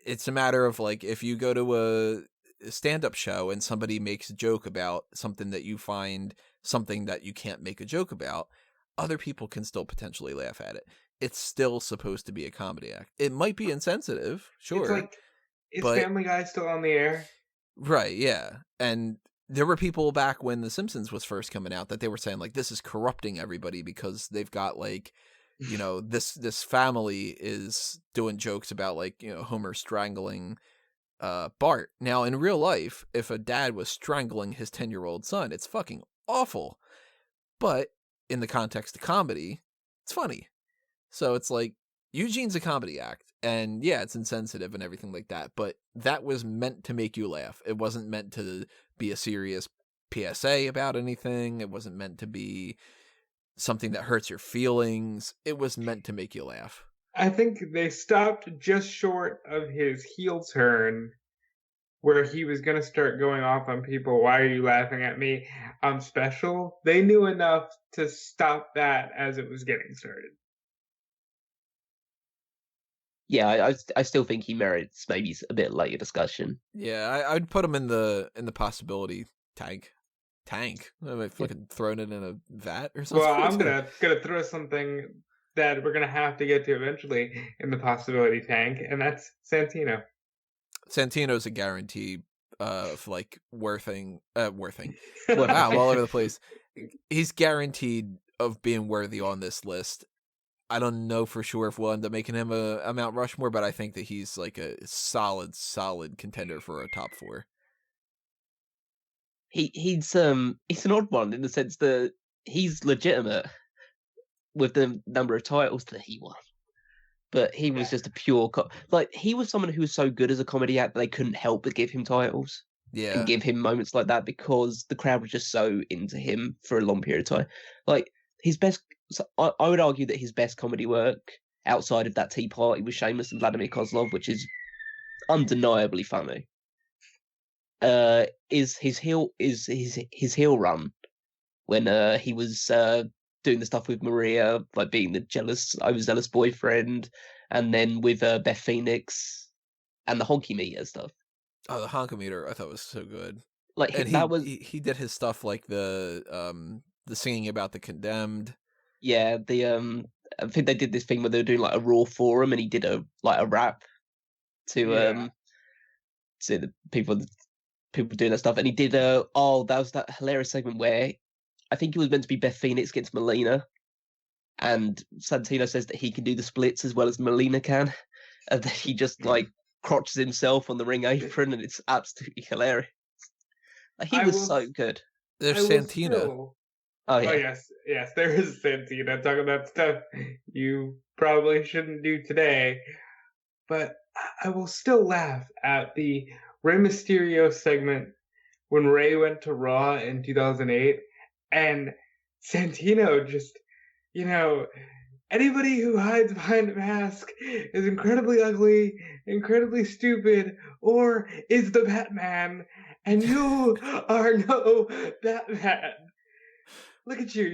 It's a matter of like, if you go to a stand-up show and somebody makes a joke about something that you find something that you can't make a joke about, other people can still potentially laugh at it. It's still supposed to be a comedy act. It might be insensitive, sure. It's like, is Family Guy still on the air? Right, yeah. And there were people back when The Simpsons was first coming out that they were saying, like, this is corrupting everybody because they've got, like, you know, this family is doing jokes about, like, you know, Homer strangling Bart. Now, in real life, if a dad was strangling his 10-year-old son, it's fucking awful. But in the context of comedy, it's funny. So it's like, Eugene's a comedy act. And yeah, it's insensitive and everything like that, but that was meant to make you laugh. It wasn't meant to be a serious PSA about anything. It wasn't meant to be something that hurts your feelings. It was meant to make you laugh. I think they stopped just short of his heel turn, where he was going to start going off on people. Why are you laughing at me? I'm special. They knew enough to stop that as it was getting started. Yeah, I still think he merits maybe a bit later discussion. Yeah, I'd put him in the possibility tank. I mean, fucking thrown it in a vat or something. Well, I'm gonna throw something that we're gonna have to get to eventually in the possibility tank, and that's Santino. Santino's a guarantee of like worthing. Wow, all over the place. He's guaranteed of being worthy on this list. I don't know for sure if we'll end up making him a Mount Rushmore, but I think that he's like a solid contender for a top 4. He's an odd one in the sense that he's legitimate with the number of titles that he won, but he was just a pure like he was someone who was so good as a comedy act that they couldn't help but give him titles, and give him moments like that because the crowd was just so into him for a long period of time. Like his best. So I would argue that his best comedy work outside of that Tea Party with Sheamus and Vladimir Kozlov, which is undeniably funny, is his heel run when he was doing the stuff with Maria, like being the overzealous boyfriend, and then with Beth Phoenix and the honky meter stuff. Oh, the honky meter I thought was so good. Like and he did his stuff like the singing about the condemned. Yeah, I think they did this thing where they were doing like a Raw forum, and he did a rap to the people doing that stuff, and he did that was that hilarious segment where I think it was meant to be Beth Phoenix against Melina, and Santino says that he can do the splits as well as Melina can, and then he just like crotches himself on the ring apron, and it's absolutely hilarious. Like, he was so good. There's Santino. Oh, yeah. Oh, yes, there is Santino talking about stuff you probably shouldn't do today. But I will still laugh at the Rey Mysterio segment when Rey went to Raw in 2008, and Santino just, you know, anybody who hides behind a mask is incredibly ugly, incredibly stupid, or is the Batman, and you are no Batman. Look at you.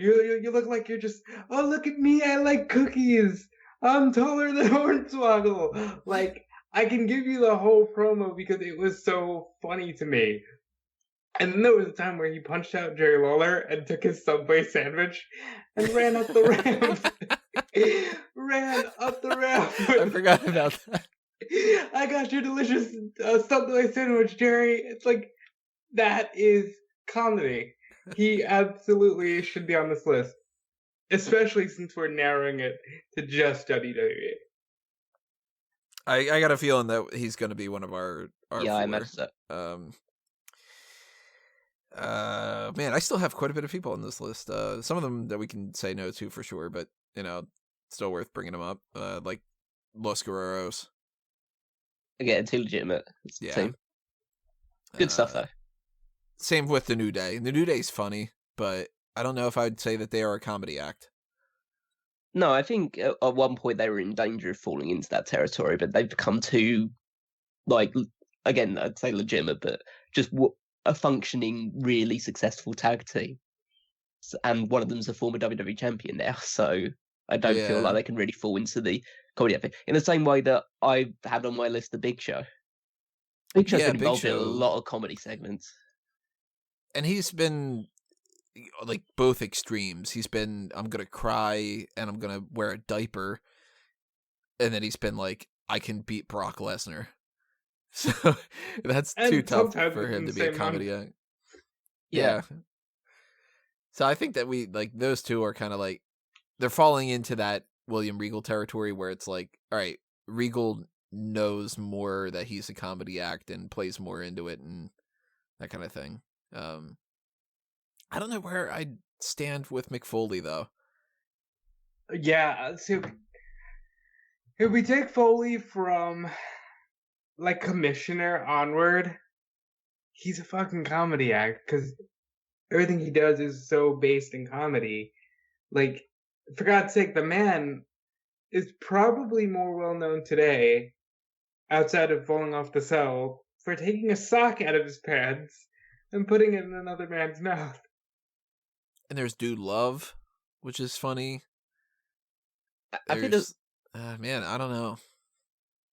You look like you're just, oh, look at me. I like cookies. I'm taller than Hornswoggle. Like, I can give you the whole promo because it was so funny to me. And then there was a time where he punched out Jerry Lawler and took his Subway sandwich and ran up the ramp. Ran up the ramp. I forgot about that. I got your delicious Subway sandwich, Jerry. It's like, that is comedy. He absolutely should be on this list. especially since we're narrowing it to just WWE. I got a feeling that he's going to be one of our Yeah, four. I imagine so. Man, I still have quite a bit of people on this list. Some of them that we can say no to for sure, but still worth bringing them up. Like Los Guerreros. Again, too legitimate. It's the team. Good stuff though. Same with the New Day. The New Day's funny, but I don't know if I'd say that they are a comedy act. No, I think at one point they were in danger of falling into that territory, but they've become too, again, I'd say legitimate, but just a functioning, really successful tag team. And one of them's a former WWE champion now, so I don't feel like they can really fall into the comedy act. In the same way that I had on my list the Big Show. Big Show's been involved in a lot of comedy segments. And he's been both extremes. He's been, I'm going to cry and I'm going to wear a diaper. And then he's been like, I can beat Brock Lesnar. So that's too tough for him to be a comedy act. Yeah. So I think that those two are kind of they're falling into that William Regal territory where it's all right, Regal knows more that he's a comedy act and plays more into it and that kind of thing. I don't know where I'd stand with Mick Foley, though. Yeah, so if we take Foley from, Commissioner onward, he's a fucking comedy act, because everything he does is so based in comedy. For God's sake, the man is probably more well-known today, outside of falling off the cell, for taking a sock out of his pants and putting it in another man's mouth. And there's Dude Love, which is funny. I think there's... man, I don't know.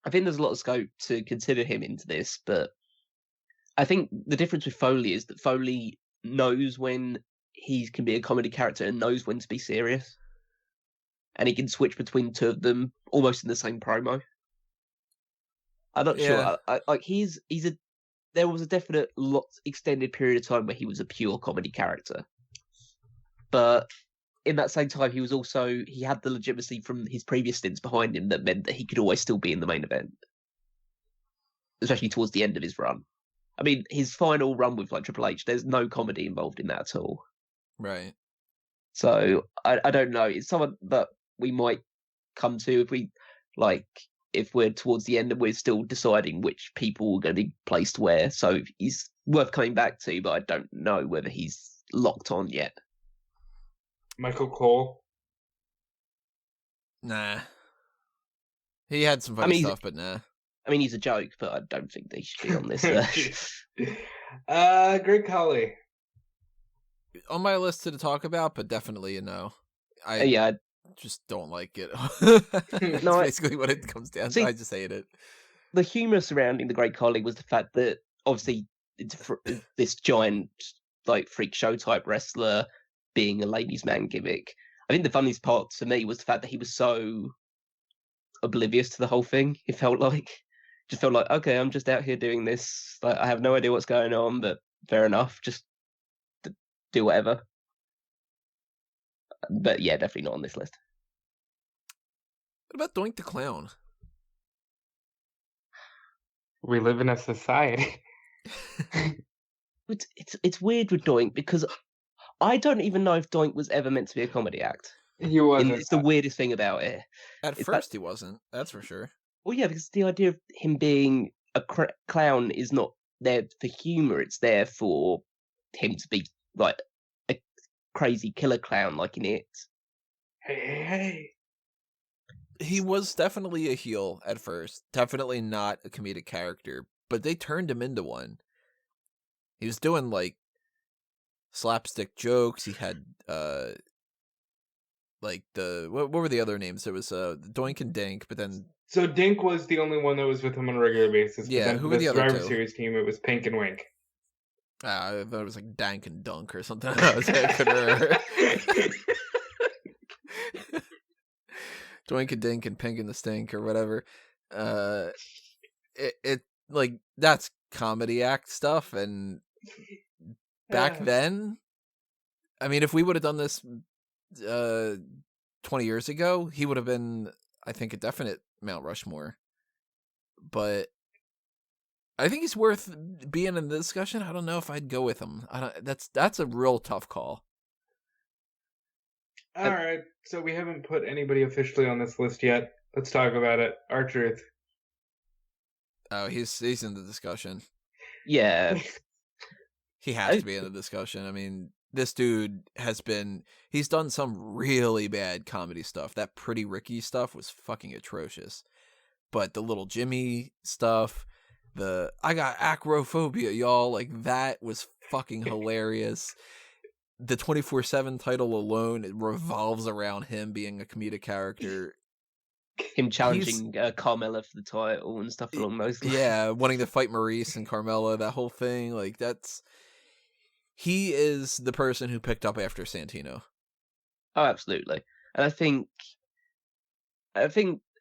I think there's a lot of scope to consider him into this, but I think the difference with Foley is that Foley knows when he can be a comedy character and knows when to be serious. And he can switch between two of them almost in the same promo. I'm not sure. There was a definite extended period of time where he was a pure comedy character. But in that same time, he had the legitimacy from his previous stints behind him that meant that he could always still be in the main event. Especially towards the end of his run. I mean, his final run with Triple H, there's no comedy involved in that at all. Right. So I don't know. It's someone that we might come to if we're towards the end and we're still deciding which people are going to be placed where. So he's worth coming back to, but I don't know whether he's locked on yet. Michael Cole? Nah. He had some funny stuff, but nah. I mean, he's a joke, but I don't think they should be on this. Great Khali. On my list to talk about, but definitely a no. I just don't like it. That's basically what it comes down to. I just hate it. The humour surrounding the Great Khali was the fact that obviously it's this giant freak show type wrestler being a ladies' man gimmick. I think the funniest part to me was the fact that he was so oblivious to the whole thing. It felt like okay, I'm just out here doing this. I have no idea what's going on, but fair enough. Just do whatever. But yeah, definitely not on this list. What about Doink the Clown? We live in a society. It's weird with Doink because I don't even know if Doink was ever meant to be a comedy act. He wasn't. It's the weirdest thing about it. At first he wasn't, that's for sure. Well, yeah, because the idea of him being a clown is not there for humour. It's there for him to be a crazy killer clown like in it. Hey. He was definitely a heel at first. Definitely not a comedic character, but they turned him into one. He was doing slapstick jokes. He had what were the other names? It was Doink and Dink, but then so Dink was the only one that was with him on a regular basis. Yeah, who were the other Survivor two? Series team, it was Pink and Wink. I thought it was Dank and Dunk or something. I couldn't remember. Doink and Dink and Pink and the Stink or whatever. That's comedy act stuff, and back then, I mean, if we would have done this 20 years ago, he would have been, I think, a definite Mount Rushmore. But I think he's worth being in the discussion. I don't know if I'd go with him. That's a real tough call. All right, so we haven't put anybody officially on this list yet. Let's talk about it. R-Truth. Oh, he's in the discussion. Yeah. He has to be in the discussion. I mean, this dude he's done some really bad comedy stuff. That Pretty Ricky stuff was fucking atrocious. But the Little Jimmy stuff, I got acrophobia, y'all, like that was fucking hilarious. The 24/7 title alone, it revolves around him being a comedic character. Him challenging Carmella for the title and stuff along those lines. Yeah, wanting to fight Maurice and Carmella, that whole thing. Like, he is the person who picked up after Santino. Oh, absolutely. And I think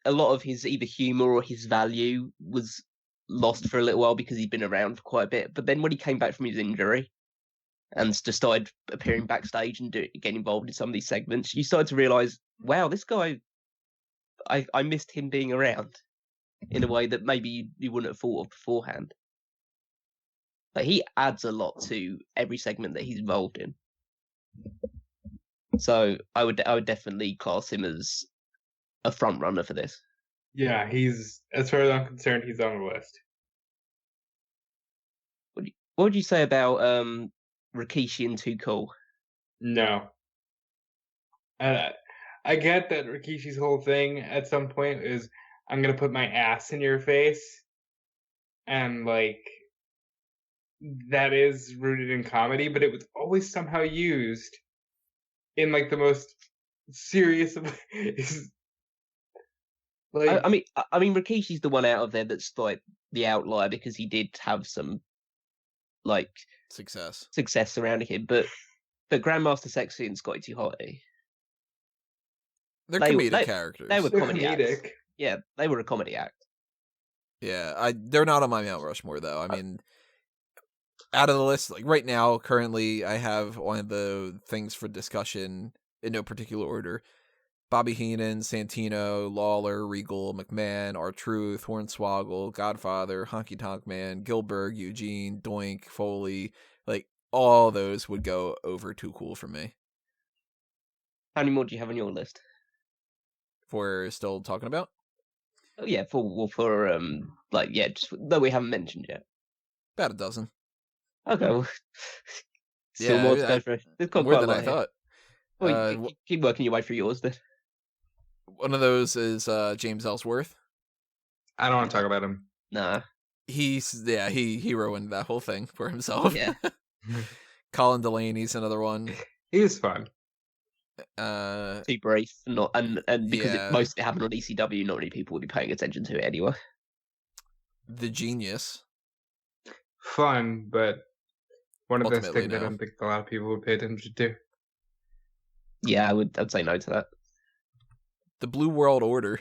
a lot of his either humor or his value was lost for a little while because he'd been around for quite a bit. But then when he came back from his injury and just started appearing backstage and getting involved in some of these segments, you started to realize, wow, this guy, I missed him being around in a way that maybe you wouldn't have thought of beforehand. Like, he adds a lot to every segment that he's involved in. So I would definitely class him as a front runner for this. Yeah, as far as I'm concerned, he's on the list. What would you say about Rikishi and Too Cool? No. I get that Rikishi's whole thing at some point is, I'm going to put my ass in your face. And, like, that is rooted in comedy, but it was always somehow used in, like, the most serious of... like, I mean, Rikishi's the one out of there that's, like, the outlier because he did have some, like... Success surrounding him, but Grandmaster Sexy and Scotty 2 Hotty... They're comedic characters. They were comedy acts. Yeah, they were a comedy act. Yeah, they're not on my Mount Rushmore, though. I mean, out of the list, like right now, currently, I have one of the things for discussion in no particular order. Bobby Heenan, Santino, Lawler, Regal, McMahon, R-Truth, Hornswoggle, Godfather, Honky Tonk Man, Gillberg, Eugene, Doink, Foley. Like, all those would go over Too Cool for me. How many more do you have on your list? If we're still talking about? Oh yeah, just that we haven't mentioned yet. About a dozen. Okay, well, still more to go for. More than I thought. Well, keep working your way through yours then. One of those is James Ellsworth. I don't want to talk about him. Nah. He ruined that whole thing for himself. Yeah. Colin Delaney's another one. He was fun. Too brief, and because most of it happened on ECW, not many people would be paying attention to it anyway. The Genius. Fun, but one of those things no. I don't think a lot of people would pay attention to. Yeah, I'd say no to that. The Blue World Order.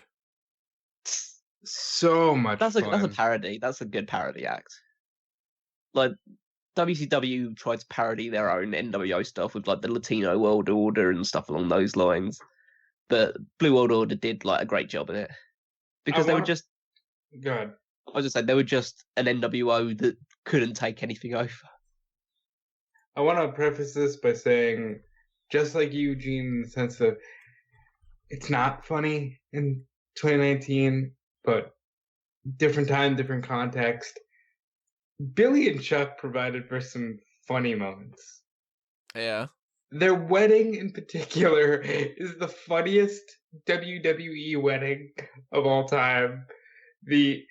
So much that's fun. That's a parody. That's a good parody act. Like, WCW tried to parody their own NWO stuff with, like, the Latino World Order and stuff along those lines. But Blue World Order did, like, a great job in it. Because they were just... Go ahead. I was just saying, they were just an NWO that couldn't take anything over. I want to preface this by saying, just like Eugene, in the sense of it's not funny in 2019, but different time, different context. Billy and Chuck provided for some funny moments. Yeah. Their wedding in particular is the funniest WWE wedding of all time. The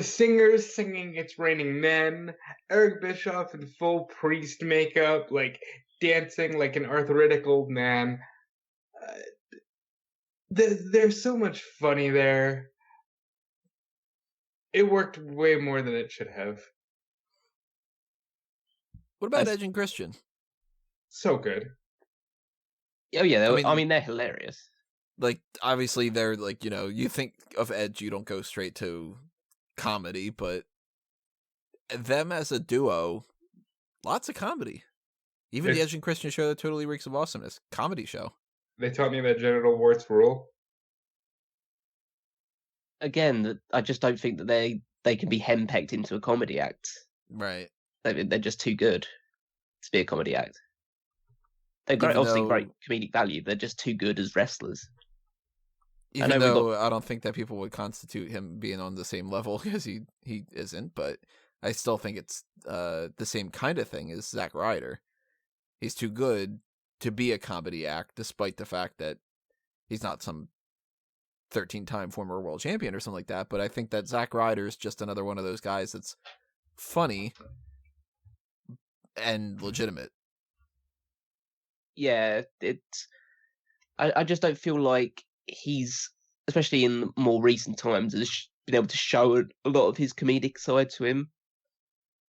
singers singing It's Raining Men, Eric Bischoff in full priest makeup, like dancing like an arthritic old man. There's so much funny there. It worked way more than it should have. What about Edge and Christian? So good. Oh yeah, they're hilarious. Like, obviously they're like, you think of Edge, you don't go straight to comedy, but them as a duo, lots of comedy. Even the Edge and Christian show that totally reeks of awesomeness. Comedy show. They taught me that genital warts rule. Again, I just don't think that they can be henpecked into a comedy act. Right. They're just too good to be a comedy act. They've got obviously great comedic value. They're just too good as wrestlers. Even though I don't think that people would constitute him being on the same level, because he isn't, but I still think it's the same kind of thing as Zack Ryder. He's too good to be a comedy act, despite the fact that he's not some 13-time former world champion or something like that. But I think that Zack Ryder is just another one of those guys that's funny and legitimate. Yeah, I just don't feel like he's, especially in more recent times, has been able to show a lot of his comedic side to him.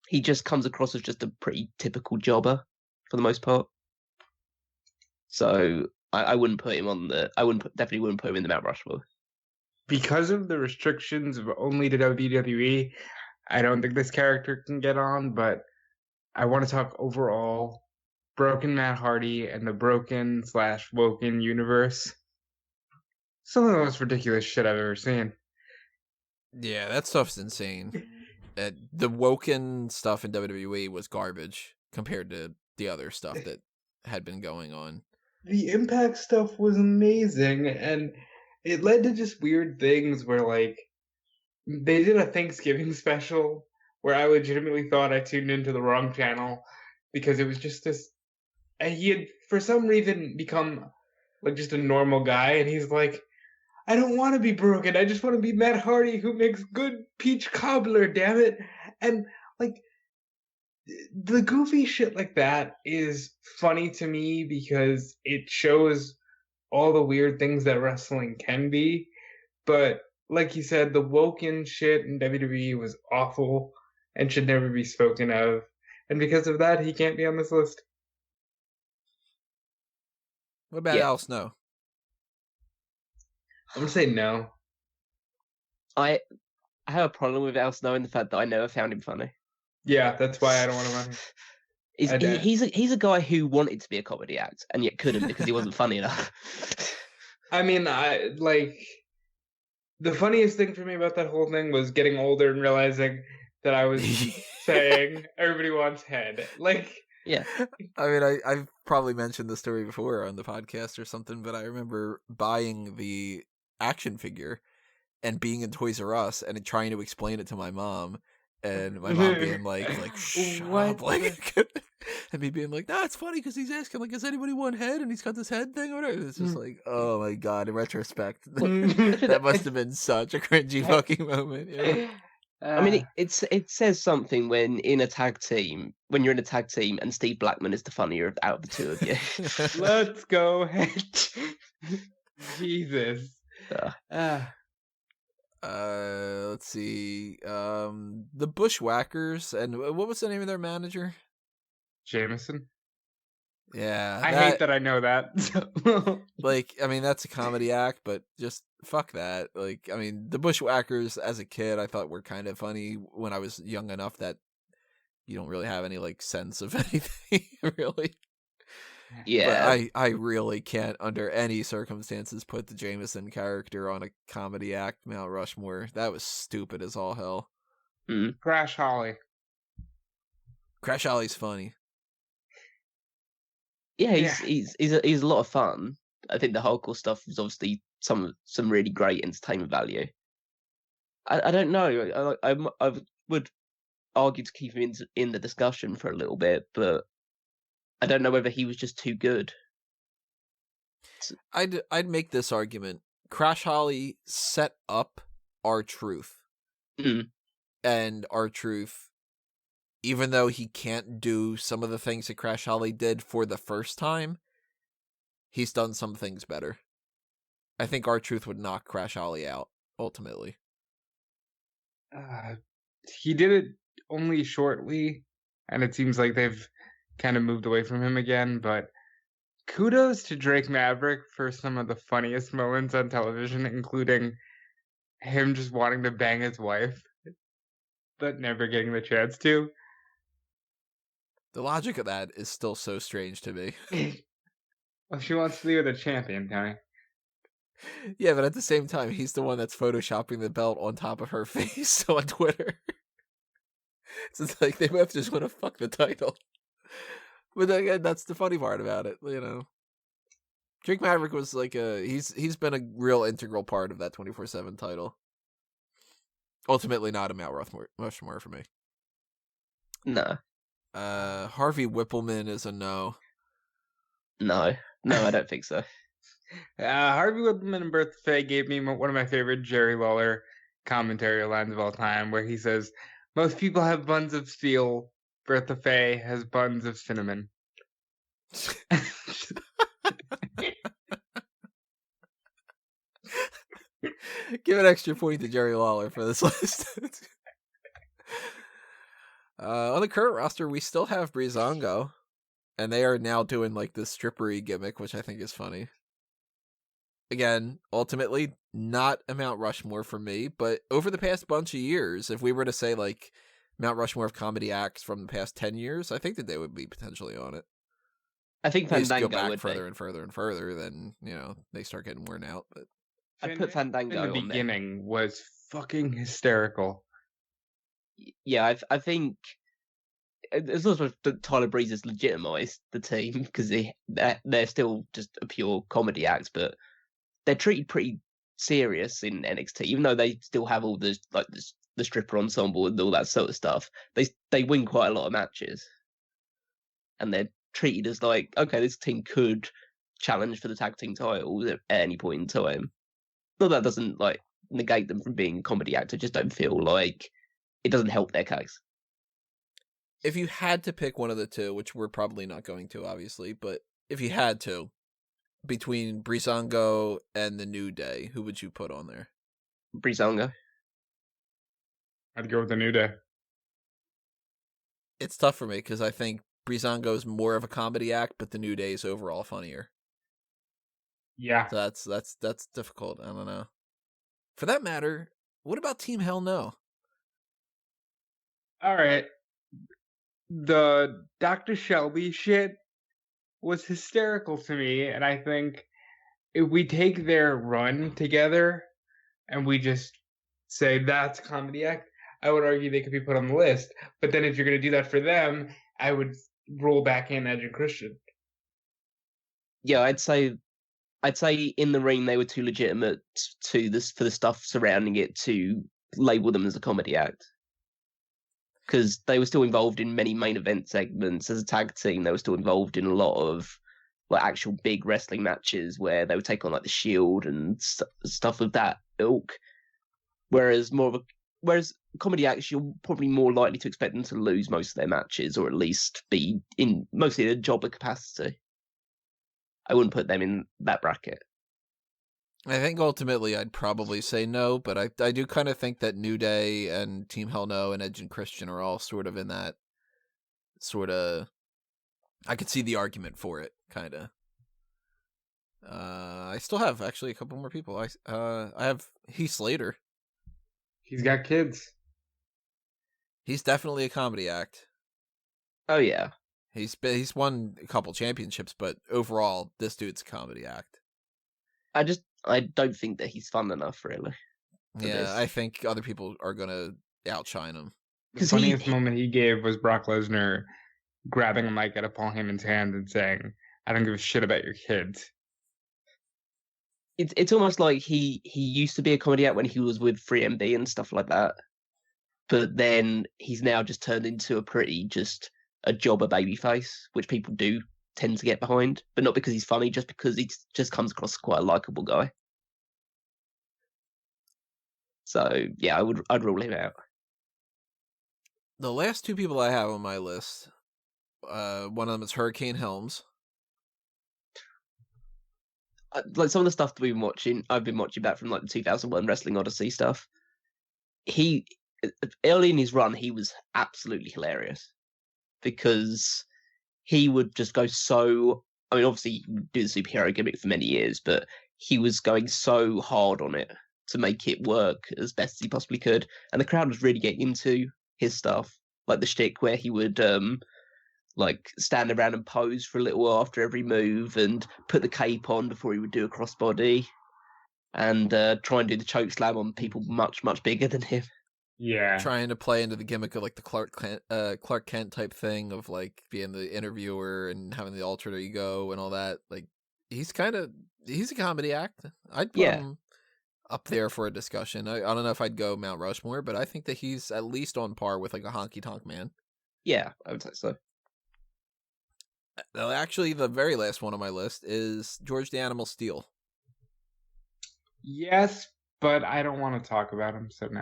He just comes across as just a pretty typical jobber for the most part. So I wouldn't put him on the. Definitely wouldn't put him in the Mount Rushmore. Because of the restrictions of only to WWE, I don't think this character can get on. But I want to talk overall. Broken Matt Hardy and the broken/woken universe. Some of the most ridiculous shit I've ever seen. Yeah, that stuff's insane. The woken stuff in WWE was garbage compared to the other stuff that had been going on. The Impact stuff was amazing, and it led to just weird things where, like, they did a Thanksgiving special where I legitimately thought I tuned into the wrong channel because it was just this. And he had, for some reason, become like just a normal guy, and he's like, I don't want to be broken. I just want to be Matt Hardy who makes good peach cobbler, damn it. And like the goofy shit like that is funny to me because it shows all the weird things that wrestling can be. But like you said, the woken shit in WWE was awful and should never be spoken of. And because of that, he can't be on this list. What about Al Snow? I'm gonna say no. I have a problem with Al Snow in the fact that I never found him funny. Yeah, that's why I don't want him on here. He's a guy who wanted to be a comedy act and yet couldn't because he wasn't funny enough. I mean, the funniest thing for me about that whole thing was getting older and realizing that I was saying everybody wants head. Like, yeah. I mean, I've probably mentioned the story before on the podcast or something, but I remember buying the action figure and being in Toys R Us and trying to explain it to my mom, and my mom being like shut up, like, and me being like, nah, it's funny because he's asking, like, does anybody want head? And he's got this head thing or whatever. It's just like, oh my god, in retrospect, that must have been such a cringy fucking moment. Yeah. I mean, it says something when you're in a tag team and Steve Blackman is the funnier out of the two of you. Let's go ahead. Jesus. Let's see. The Bushwhackers, and what was the name of their manager? Jameson. Yeah, I hate that I know that. Like, I mean, that's a comedy act, but just fuck that. Like, I mean, the Bushwhackers as a kid, I thought were kind of funny when I was young enough that you don't really have any like sense of anything, really. Yeah, but I really can't, under any circumstances, put the Jameson character on a comedy act Mount Rushmore. That was stupid as all hell. Crash Holly. Crash Holly's funny. Yeah, he's a lot of fun. I think the hardcore stuff is obviously some really great entertainment value. I don't know. I would argue to keep him in the discussion for a little bit, but I don't know whether he was just too good. I'd make this argument. Crash Holly set up R-Truth. And R-Truth, even though he can't do some of the things that Crash Holly did for the first time, he's done some things better. I think R-Truth would knock Crash Holly out, ultimately. He did it only shortly, and it seems like they've kind of moved away from him again, but kudos to Drake Maverick for some of the funniest moments on television, including him just wanting to bang his wife, but never getting the chance to. The logic of that is still so strange to me. Well, she wants to be with a champion, Tony. Yeah, but at the same time, he's the one that's photoshopping the belt on top of her face on Twitter. So it's like they both just want to fuck the title. But again, that's the funny part about it, you know. Drake Maverick was like he's been a real integral part of that 24/7 title. Ultimately, not a Mount Rushmore for me. No. Harvey Whippleman is a no. No, I don't think so. Harvey Whippleman and Bertha Faye gave me one of my favorite Jerry Lawler commentary lines of all time, where he says, "Most people have buns of steel. Bertha Faye has buns of cinnamon." Give an extra point to Jerry Lawler for this list. On the current roster, we still have Breezango, and they are now doing like this strippery gimmick, which I think is funny. Again, ultimately, not a Mount Rushmore for me, but over the past bunch of years, if we were to say like Mount Rushmore of comedy acts from the past 10 years, I think that they would be potentially on it. I think They Fandango go back would further be. and further and further, then, you know, they start getting worn out. But I'd put Fandango in the on there. beginning was fucking hysterical. Yeah, I think it's also that Tyler Breeze has legitimised the team because they're still just a pure comedy act, but they're treated pretty serious in NXT, even though they still have all the like the stripper ensemble and all that sort of stuff. They win quite a lot of matches, and they're treated as like, okay, this team could challenge for the tag team titles at any point in time. Not that doesn't like negate them from being a comedy act. I just don't feel like it doesn't help their case. if you had to pick one of the two, which we're probably not going to, obviously, but if you had to, between Breezango and the New Day, who would you put on there? Breezango. I'd go with the New Day. It's tough for me because I think Breezango is more of a comedy act, but the New Day is overall funnier. Yeah. So that's difficult. I don't know. For that matter, what about Team Hell No? All right. The Dr. Shelby shit was hysterical to me, and I think if we take their run together and we just say that's a comedy act, I would argue they could be put on the list. But then if you're going to do that for them, I would roll back in Edge and Christian. Yeah, I'd say in the ring they were too legitimate to this for the stuff surrounding it to label them as a comedy act. Because they were still involved in many main event segments as a tag team. They were still involved in a lot of like actual big wrestling matches where they would take on like the Shield and stuff of that ilk. Whereas comedy acts, you're probably more likely to expect them to lose most of their matches, or at least be in mostly a jobber capacity. I wouldn't put them in that bracket. I think ultimately I'd probably say no, but I do kind of think that New Day and Team Hell No and Edge and Christian are all sort of in that sort of. I could see the argument for it, kind of. I still have actually a couple more people. I have Heath Slater. He's got kids. He's definitely a comedy act. Oh yeah, He's won a couple championships, but overall, this dude's a comedy act. I don't think that he's fun enough, really. Yeah, this. I think other people are gonna outshine him. The funniest moment he gave was Brock Lesnar grabbing a mic out of Paul Heyman's hand and saying, "I don't give a shit about your kids." It's almost like he used to be a comedy act when he was with 3MB and stuff like that, but then he's now just turned into just a jobber babyface, which people do tend to get behind, but not because he's funny, just because he just comes across as quite a likable guy. So yeah, I'd rule him out. The last two people I have on my list, one of them is Hurricane Helms. Like some of the stuff that I've been watching back from like the 2001 Wrestling Odyssey stuff. He early in his run, he was absolutely hilarious because he would just go so. I mean, obviously, he would do the superhero gimmick for many years, but he was going so hard on it to make it work as best as he possibly could, and the crowd was really getting into his stuff, like the shtick where he would like stand around and pose for a little while after every move, and put the cape on before he would do a crossbody, and try and do the choke slam on people much, much bigger than him. Yeah. Trying to play into the gimmick of like the Clark Kent type thing of like being the interviewer and having the alter ego and all that. Like he's a comedy act. I'd put him up there for a discussion. I don't know if I'd go Mount Rushmore, but I think that he's at least on par with like a Honky Tonk Man. Yeah, I would say so. Actually, the very last one on my list is George the Animal Steel. Yes, but I don't want to talk about him, so no.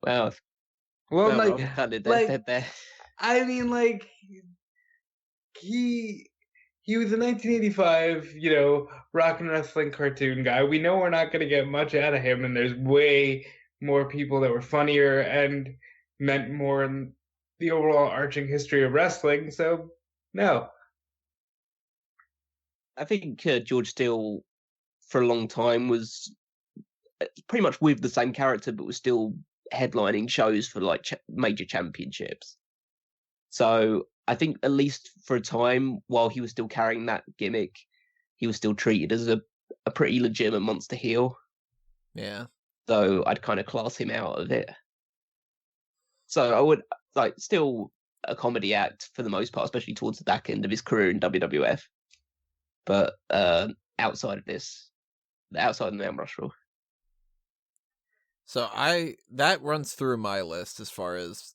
Well, like, there. I mean, like, he was a 1985, rock and wrestling cartoon guy. We know we're not going to get much out of him, and there's way more people that were funnier and meant more in the overall arching history of wrestling, so no. I think George Steele, for a long time, was pretty much with the same character, but was still headlining shows for like major championships. So I think at least for a time, while he was still carrying that gimmick, he was still treated as a pretty legitimate monster heel. Yeah. So I'd kind of class him out of it. So I would still a comedy act for the most part, especially towards the back end of his career in WWF. But outside of the Mount Rushmore. So that runs through my list as far as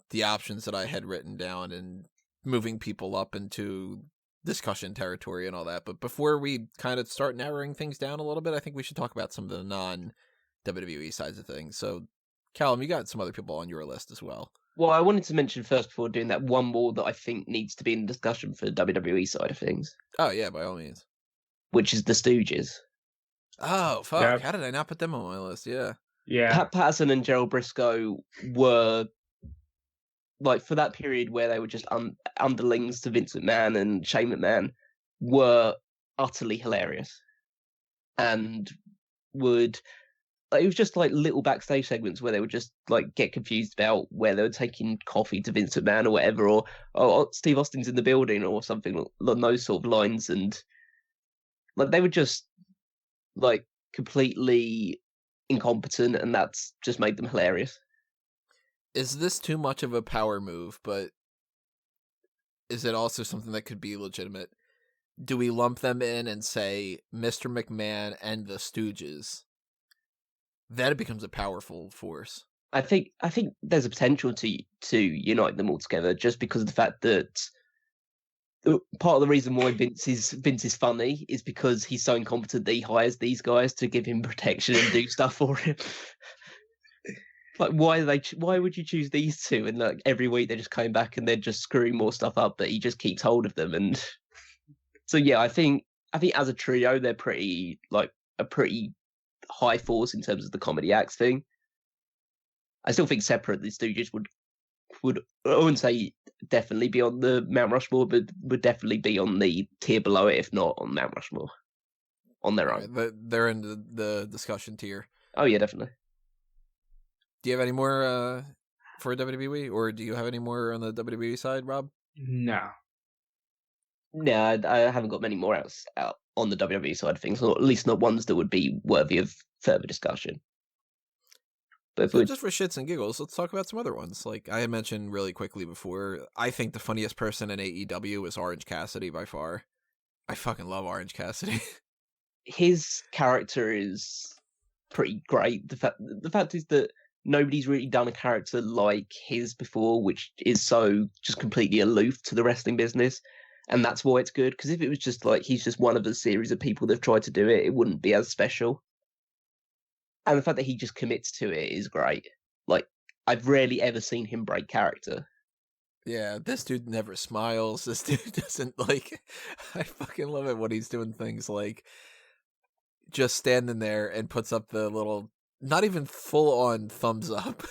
the options that I had written down and moving people up into discussion territory and all that. But before we kind of start narrowing things down a little bit, I think we should talk about some of the non-WWE sides of things. So, Callum, you got some other people on your list as well. Well, I wanted to mention first before doing that one more that I think needs to be in discussion for the WWE side of things. Oh, yeah, by all means. Which is the Stooges. Oh, fuck. Yep. How did I not put them on my list? Yeah. Yeah. Pat Patterson and Gerald Briscoe were, like, for that period where they were just underlings to Vince McMahon and Shane McMahon, were utterly hilarious. And it was just like little backstage segments where they would just like get confused about where they were taking coffee to Vince McMahon or whatever, or Steve Austin's in the building or something along those sort of lines. And like they were just like completely incompetent, and that's just made them hilarious. Is this too much of a power move, but is it also something that could be legitimate? Do we lump them in and say Mr. McMahon and the Stooges? Then it becomes a powerful force. I think there's a potential to unite them all together, just because of the fact that part of the reason why Vince is funny is because he's so incompetent that he hires these guys to give him protection and do stuff for him. Like, why would you choose these two? And like every week they're just coming back and they're just screwing more stuff up, but he just keeps hold of them. And so yeah, I think as a trio they're pretty high force in terms of the comedy acts thing. I still think separate the Stooges would I wouldn't say definitely be on the Mount Rushmore, but would definitely be on the tier below it, if not on Mount Rushmore on their own. They're in the discussion tier. Oh yeah, definitely. Do you have any more for WWE, or do you have any more on the WWE side, Rob? No. No, I haven't got many more out on the WWE side of things, or at least not ones that would be worthy of further discussion. But so just for shits and giggles, let's talk about some other ones. Like I had mentioned really quickly before, I think the funniest person in AEW is Orange Cassidy by far. I fucking love Orange Cassidy. His character is pretty great. The fact is that nobody's really done a character like his before, which is so just completely aloof to the wrestling business. And that's why it's good, because if it was just like he's just one of a series of people that have tried to do it, it wouldn't be as special. And the fact that he just commits to it is great. Like, I've rarely ever seen him break character. Yeah, this dude never smiles. This dude doesn't, like... I fucking love it when he's doing things like just standing there and puts up the little... Not even full-on thumbs up.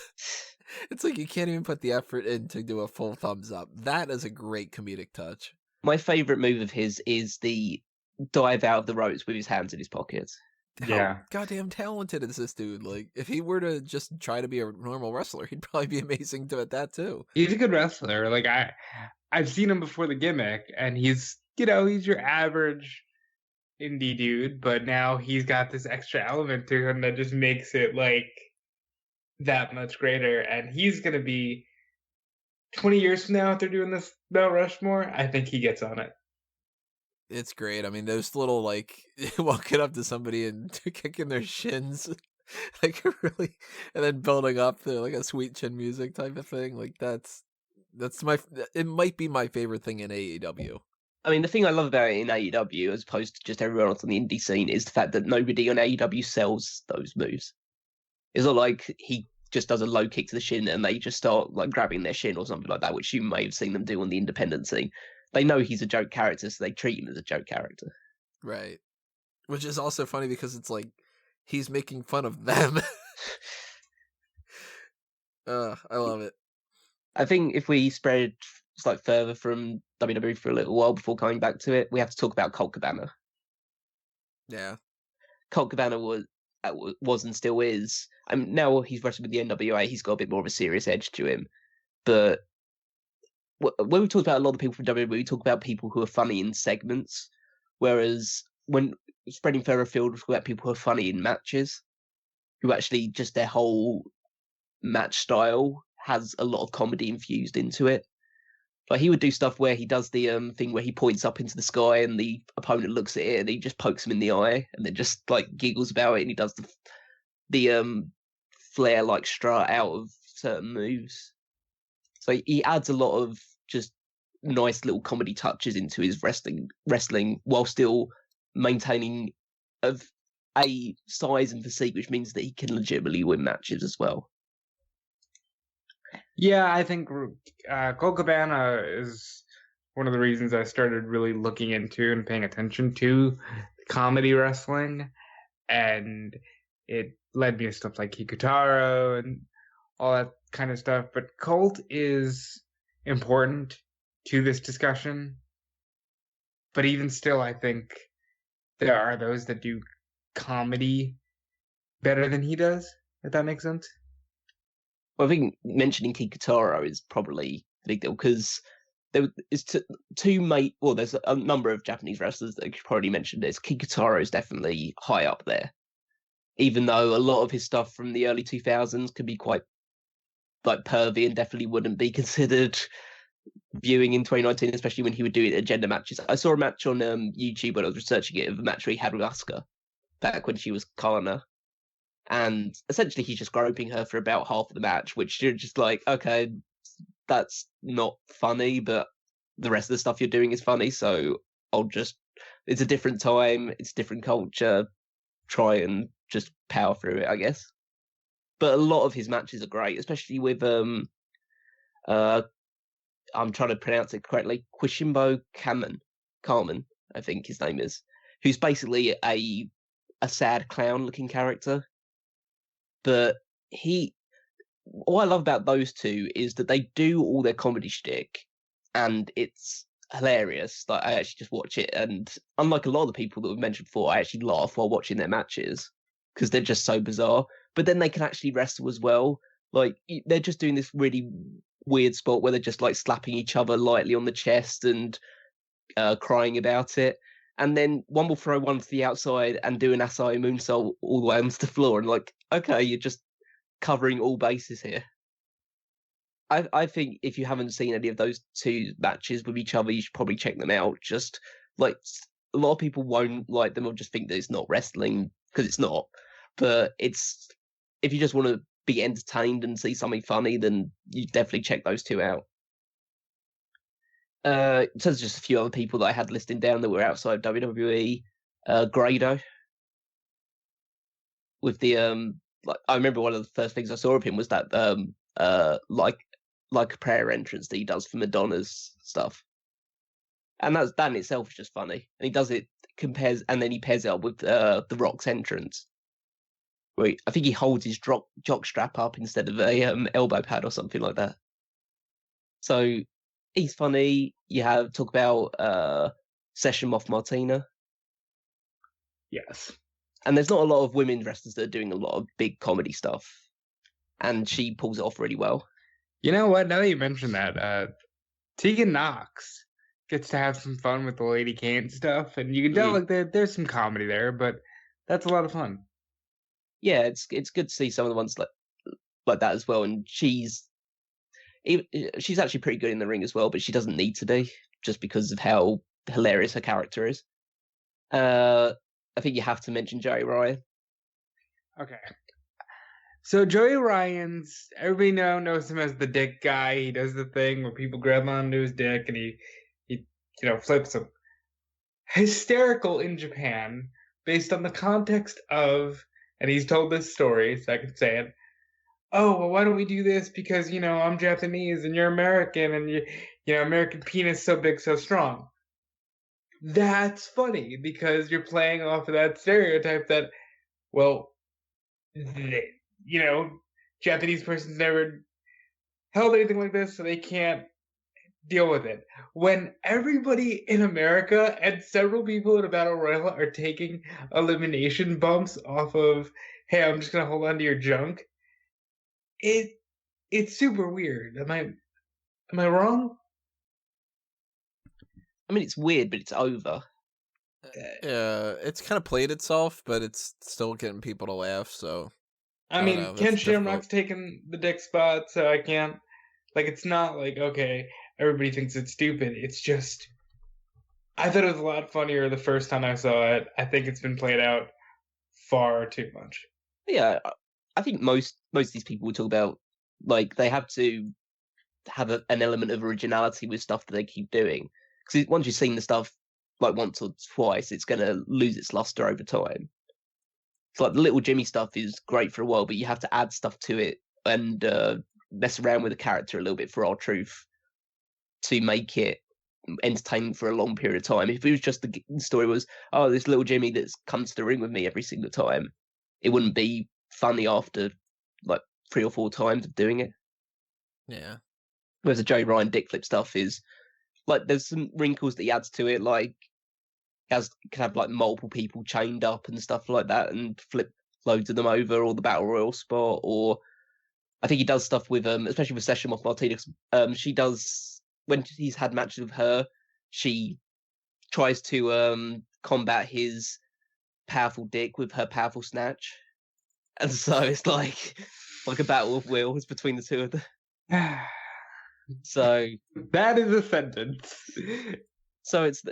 It's like you can't even put the effort in to do a full thumbs up. That is a great comedic touch. My favourite move of his is the dive out of the ropes with his hands in his pockets. Yeah. goddamn talented is this dude? Like, if he were to just try to be a normal wrestler, he'd probably be amazing at that too. He's a good wrestler. Like I've seen him before the gimmick, and he's he's your average indie dude, but now he's got this extra element to him that just makes it like that much greater. And he's gonna be 20 years from now, if they're doing this Mount Rushmore, I think he gets on it. It's great. I mean, those little like walking up to somebody and kicking their shins, like really, and then building up to like a sweet chin music type of thing. Like that's it might be my favorite thing in AEW. I mean, the thing I love about it in AEW, as opposed to just everyone else on the indie scene, is the fact that nobody on AEW sells those moves. It's not like he just does a low kick to the shin and they just start like grabbing their shin or something like that, which you may have seen them do on the independent scene. They know he's a joke character, so they treat him as a joke character. Right. Which is also funny because it's like he's making fun of them. I love it. I think if we spread like further from WWE for a little while before coming back to it, we have to talk about Colt Cabana. Yeah. Colt Cabana was and still is. I mean, now he's wrestling with the NWA, he's got a bit more of a serious edge to him. But when we talk about a lot of people from WWE, we talk about people who are funny in segments, whereas when spreading further afield, we talk about people who are funny in matches, who actually just their whole match style has a lot of comedy infused into it. Like he would do stuff where he does the thing where he points up into the sky and the opponent looks at it and he just pokes him in the eye and then just like giggles about it, and he does the Flair like strut out of certain moves. So he adds a lot of just nice little comedy touches into his wrestling while still maintaining a size and physique, which means that he can legitimately win matches as well. Yeah, I think Colt Cabana is one of the reasons I started really looking into and paying attention to comedy wrestling, and it led me to stuff like Kikutaro and all that kind of stuff. But Colt is important to this discussion, but even still, I think there are those that do comedy better than he does, if that makes sense. Well, I think mentioning Kikutaro is probably a big deal because there is there's a number of Japanese wrestlers that could probably mention this. Kikutaro is definitely high up there, even though a lot of his stuff from the early 2000s could be quite like pervy and definitely wouldn't be considered viewing in 2019, especially when he would do it at gender matches. I saw a match on YouTube when I was researching it of a match where he had with Asuka back when she was Kana. And essentially, he's just groping her for about half of the match, which you're just like, okay, that's not funny, but the rest of the stuff you're doing is funny. So it's a different time, it's a different culture. Try and just power through it, I guess. But a lot of his matches are great, especially with I'm trying to pronounce it correctly, Quishimbo Carmen, I think his name is, who's basically a sad clown-looking character. But what I love about those two is that they do all their comedy shtick, and it's hilarious. Like I actually just watch it, and unlike a lot of the people that we've mentioned before, I actually laugh while watching their matches because they're just so bizarre. But then they can actually wrestle as well. Like they're just doing this really weird spot where they're just like slapping each other lightly on the chest and crying about it. And then one will throw one to the outside and do an Asai moonsault all the way onto the floor. And like, okay, you're just covering all bases here. I think if you haven't seen any of those two matches with each other, you should probably check them out. Just like a lot of people won't like them or just think that it's not wrestling because it's not. But if you just want to be entertained and see something funny, then you definitely check those two out. So there's just a few other people that I had listed down that were outside WWE. Grado, with the I remember one of the first things I saw of him was that like a prayer entrance that he does for Madonna's stuff, and that in itself is just funny. And he does it and then he pairs it up with the Rock's entrance, where I think he holds his jock strap up instead of a elbow pad or something like that. So he's funny. You talk about Session Moff Martina. Yes. And there's not a lot of women wrestlers that are doing a lot of big comedy stuff, and she pulls it off really well. You know what? Now that you mention that, Tegan Knox gets to have some fun with the Lady Kane stuff, and you can tell like there's some comedy there, but that's a lot of fun. Yeah, it's good to see some of the ones like that as well. And she's actually pretty good in the ring as well, but she doesn't need to be just because of how hilarious her character is. I think you have to mention Joey Ryan. Okay. So Joey Ryan's, everybody knows him as the dick guy. He does the thing where people grab onto his dick and he flips him. Hysterical in Japan, based on the context of, and he's told this story, so I can say it. Oh, well, why don't we do this? Because, I'm Japanese and you're American and American penis so big, so strong. That's funny because you're playing off of that stereotype that, well, Japanese person's never held anything like this, so they can't deal with it. When everybody in America and several people in a battle royal are taking elimination bumps off of, hey, I'm just gonna hold on to your junk, it's super weird. Am I wrong? I mean, it's weird, but it's over. Yeah, it's kind of played itself, but it's still getting people to laugh, so... I mean, Ken Shamrock's taking the dick spot, so I can't... Like, it's not like, okay, everybody thinks it's stupid. It's just... I thought it was a lot funnier the first time I saw it. I think it's been played out far too much. Yeah, I think most of these people will talk about, like, they have to have an element of originality with stuff that they keep doing. Because once you've seen the stuff, like, once or twice, it's going to lose its luster over time. It's like the Little Jimmy stuff is great for a while, but you have to add stuff to it and mess around with the character a little bit for R-Truth to make it entertaining for a long period of time. If it was just the story was, oh, this Little Jimmy that comes to the ring with me every single time, it wouldn't be funny after like 3 or 4 times of doing it. Yeah. Whereas the Joey Ryan dick flip stuff is like there's some wrinkles that he adds to it, like can have like multiple people chained up and stuff like that and flip loads of them over, or the Battle Royal spot, or I think he does stuff with especially with Session Moth Martina. She does, when he's had matches with her, she tries to combat his powerful dick with her powerful snatch, and so it's like a battle of wills between the two of them. So that is a sentence. So it's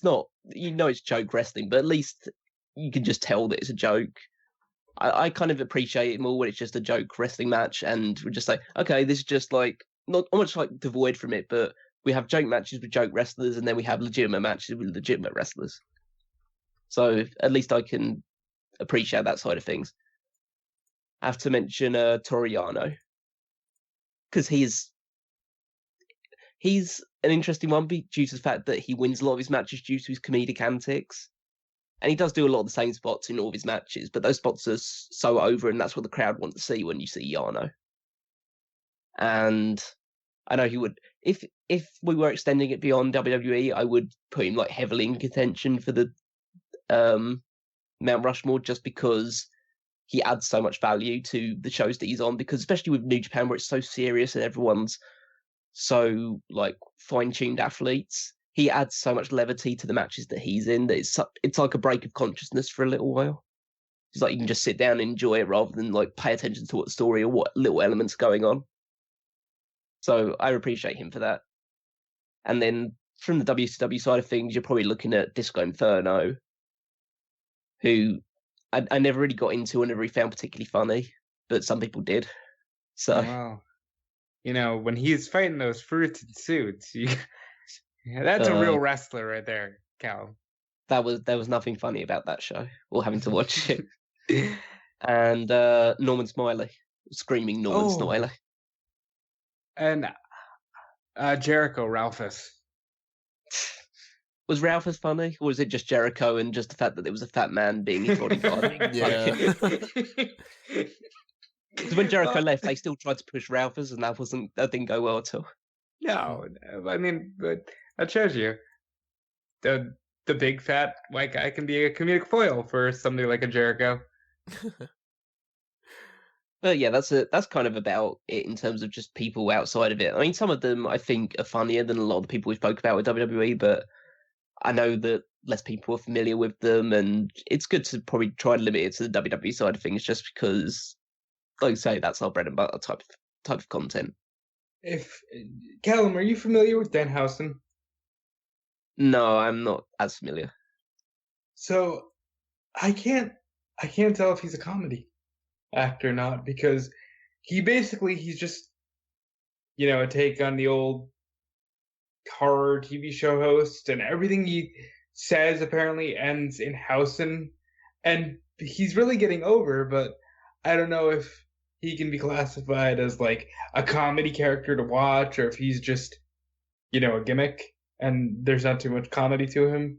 not, it's joke wrestling, but at least you can just tell that it's a joke. I kind of appreciate it more when it's just a joke wrestling match, and we're just like, okay, this is just like not much like devoid from it, but we have joke matches with joke wrestlers, and then we have legitimate matches with legitimate wrestlers. So at least I can appreciate that side of things. I have to mention Toru Yano, because he's an interesting one due to the fact that he wins a lot of his matches due to his comedic antics. And he does do a lot of the same spots in all of his matches, but those spots are so over, and that's what the crowd want to see when you see Yano. And I know he would, if we were extending it beyond WWE, I would put him like heavily in contention for the Mount Rushmore, just because he adds so much value to the shows that he's on, because especially with New Japan where it's so serious and everyone's so like fine-tuned athletes, he adds so much levity to the matches that he's in that it's like a break of consciousness for a little while. It's like you can just sit down and enjoy it rather than like pay attention to what story or what little elements are going on. So I appreciate him for that. And then from the WCW side of things, you're probably looking at Disco Inferno, who I never really got into and never really found particularly funny, but some people did. So, well, when he's fighting those fruits and suits, that's a real wrestler right there, Cal. There was nothing funny about that show or having to watch it. And Norman Smiley, screaming Norman Smiley. And Jericho, Ralphus. Was Ralphus funny, or was it just Jericho and just the fact that there was a fat man being his bodyguard? Yeah. Because when Jericho left, they still tried to push Ralphus, and that didn't go well at all. No, I mean, but that shows you the the big fat white guy can be a comedic foil for somebody like a Jericho. But yeah, that's kind of about it in terms of just people outside of it. I mean, some of them I think are funnier than a lot of the people we spoke about with WWE, but I know that less people are familiar with them, and it's good to probably try and limit it to the WWE side of things, just because, like you say, that's our bread and butter type of content. If Callum, are you familiar with Danhausen? No, I'm not as familiar. So I can't tell if he's a comedy actor or not, because he's just, a take on the old horror TV show host, and everything he says apparently ends in Hausen, and he's really getting over, but I don't know if he can be classified as like a comedy character to watch, or if he's just, a gimmick and there's not too much comedy to him.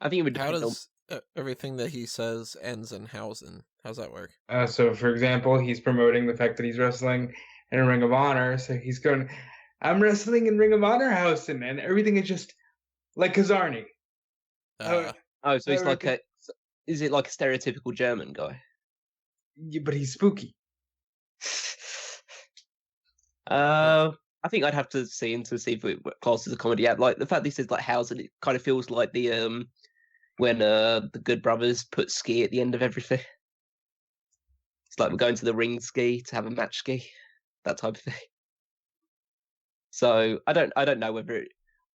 I think it would How depend does everything that he says ends in Hausen? How's that work? So, for example, he's promoting the fact that he's wrestling in Ring of Honor. So he's going, I'm wrestling in Ring of Honor Hausen, and everything is just like Kazarni. So he's like is it like a stereotypical German guy? Yeah, but he's spooky. I think I'd have to see him to see if it classes a comedy act. Like the fact this is like Hausen, it kind of feels like the when the Good Brothers put ski at the end of everything. It's like we're going to the ring ski to have a match ski, that type of thing. So I don't know whether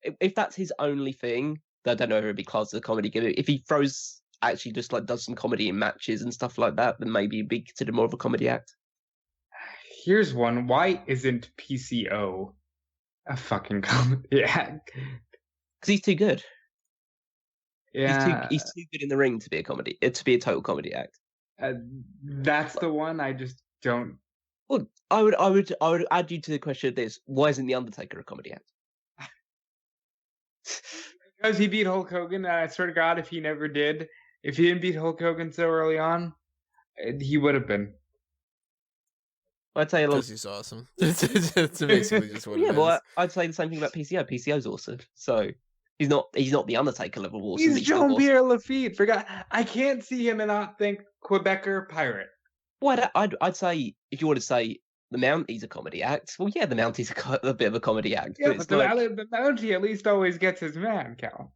if that's his only thing, I don't know whether it'd be classed as a comedy gimmick. If he throws actually just like does some comedy in matches and stuff like that, then maybe it'd be considered more of a comedy act. Here's one. Why isn't PCO a fucking comedy act? Because he's too good. Yeah, he's too good in the ring to be a total comedy act. That's the one. I just don't. Well, I would add you to the question of this: why isn't the Undertaker a comedy act? Because he beat Hulk Hogan. I swear to God, if he didn't beat Hulk Hogan so early on, he would have been. I'd say because he's awesome. It's basically just what it is. Well, I'd say the same thing about PCO. PCO's awesome. So he's not the Undertaker level awesome. He's Jean-Pierre Lafitte. Forgot. I can't see him and not think Quebecer pirate. Well, I'd say if you want to say the Mounties a comedy act, well, yeah, the Mounties a bit of a comedy act. Yeah, but the Mountie at least always gets his man, Cal.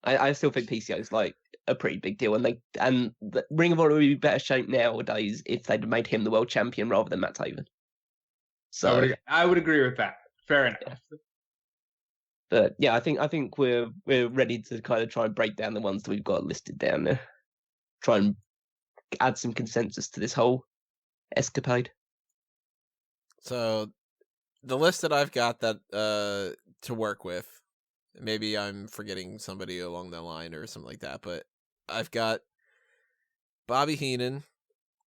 I still think PCO's like a pretty big deal, and the Ring of Honor would be better shape nowadays if they'd made him the world champion rather than Matt Taven. So I would agree with that. Fair enough. Yeah. But yeah, I think we're ready to kind of try and break down the ones that we've got listed down there. Try and add some consensus to this whole escapade. So the list that I've got that to work with, maybe I'm forgetting somebody along the line or something like that, but I've got Bobby Heenan,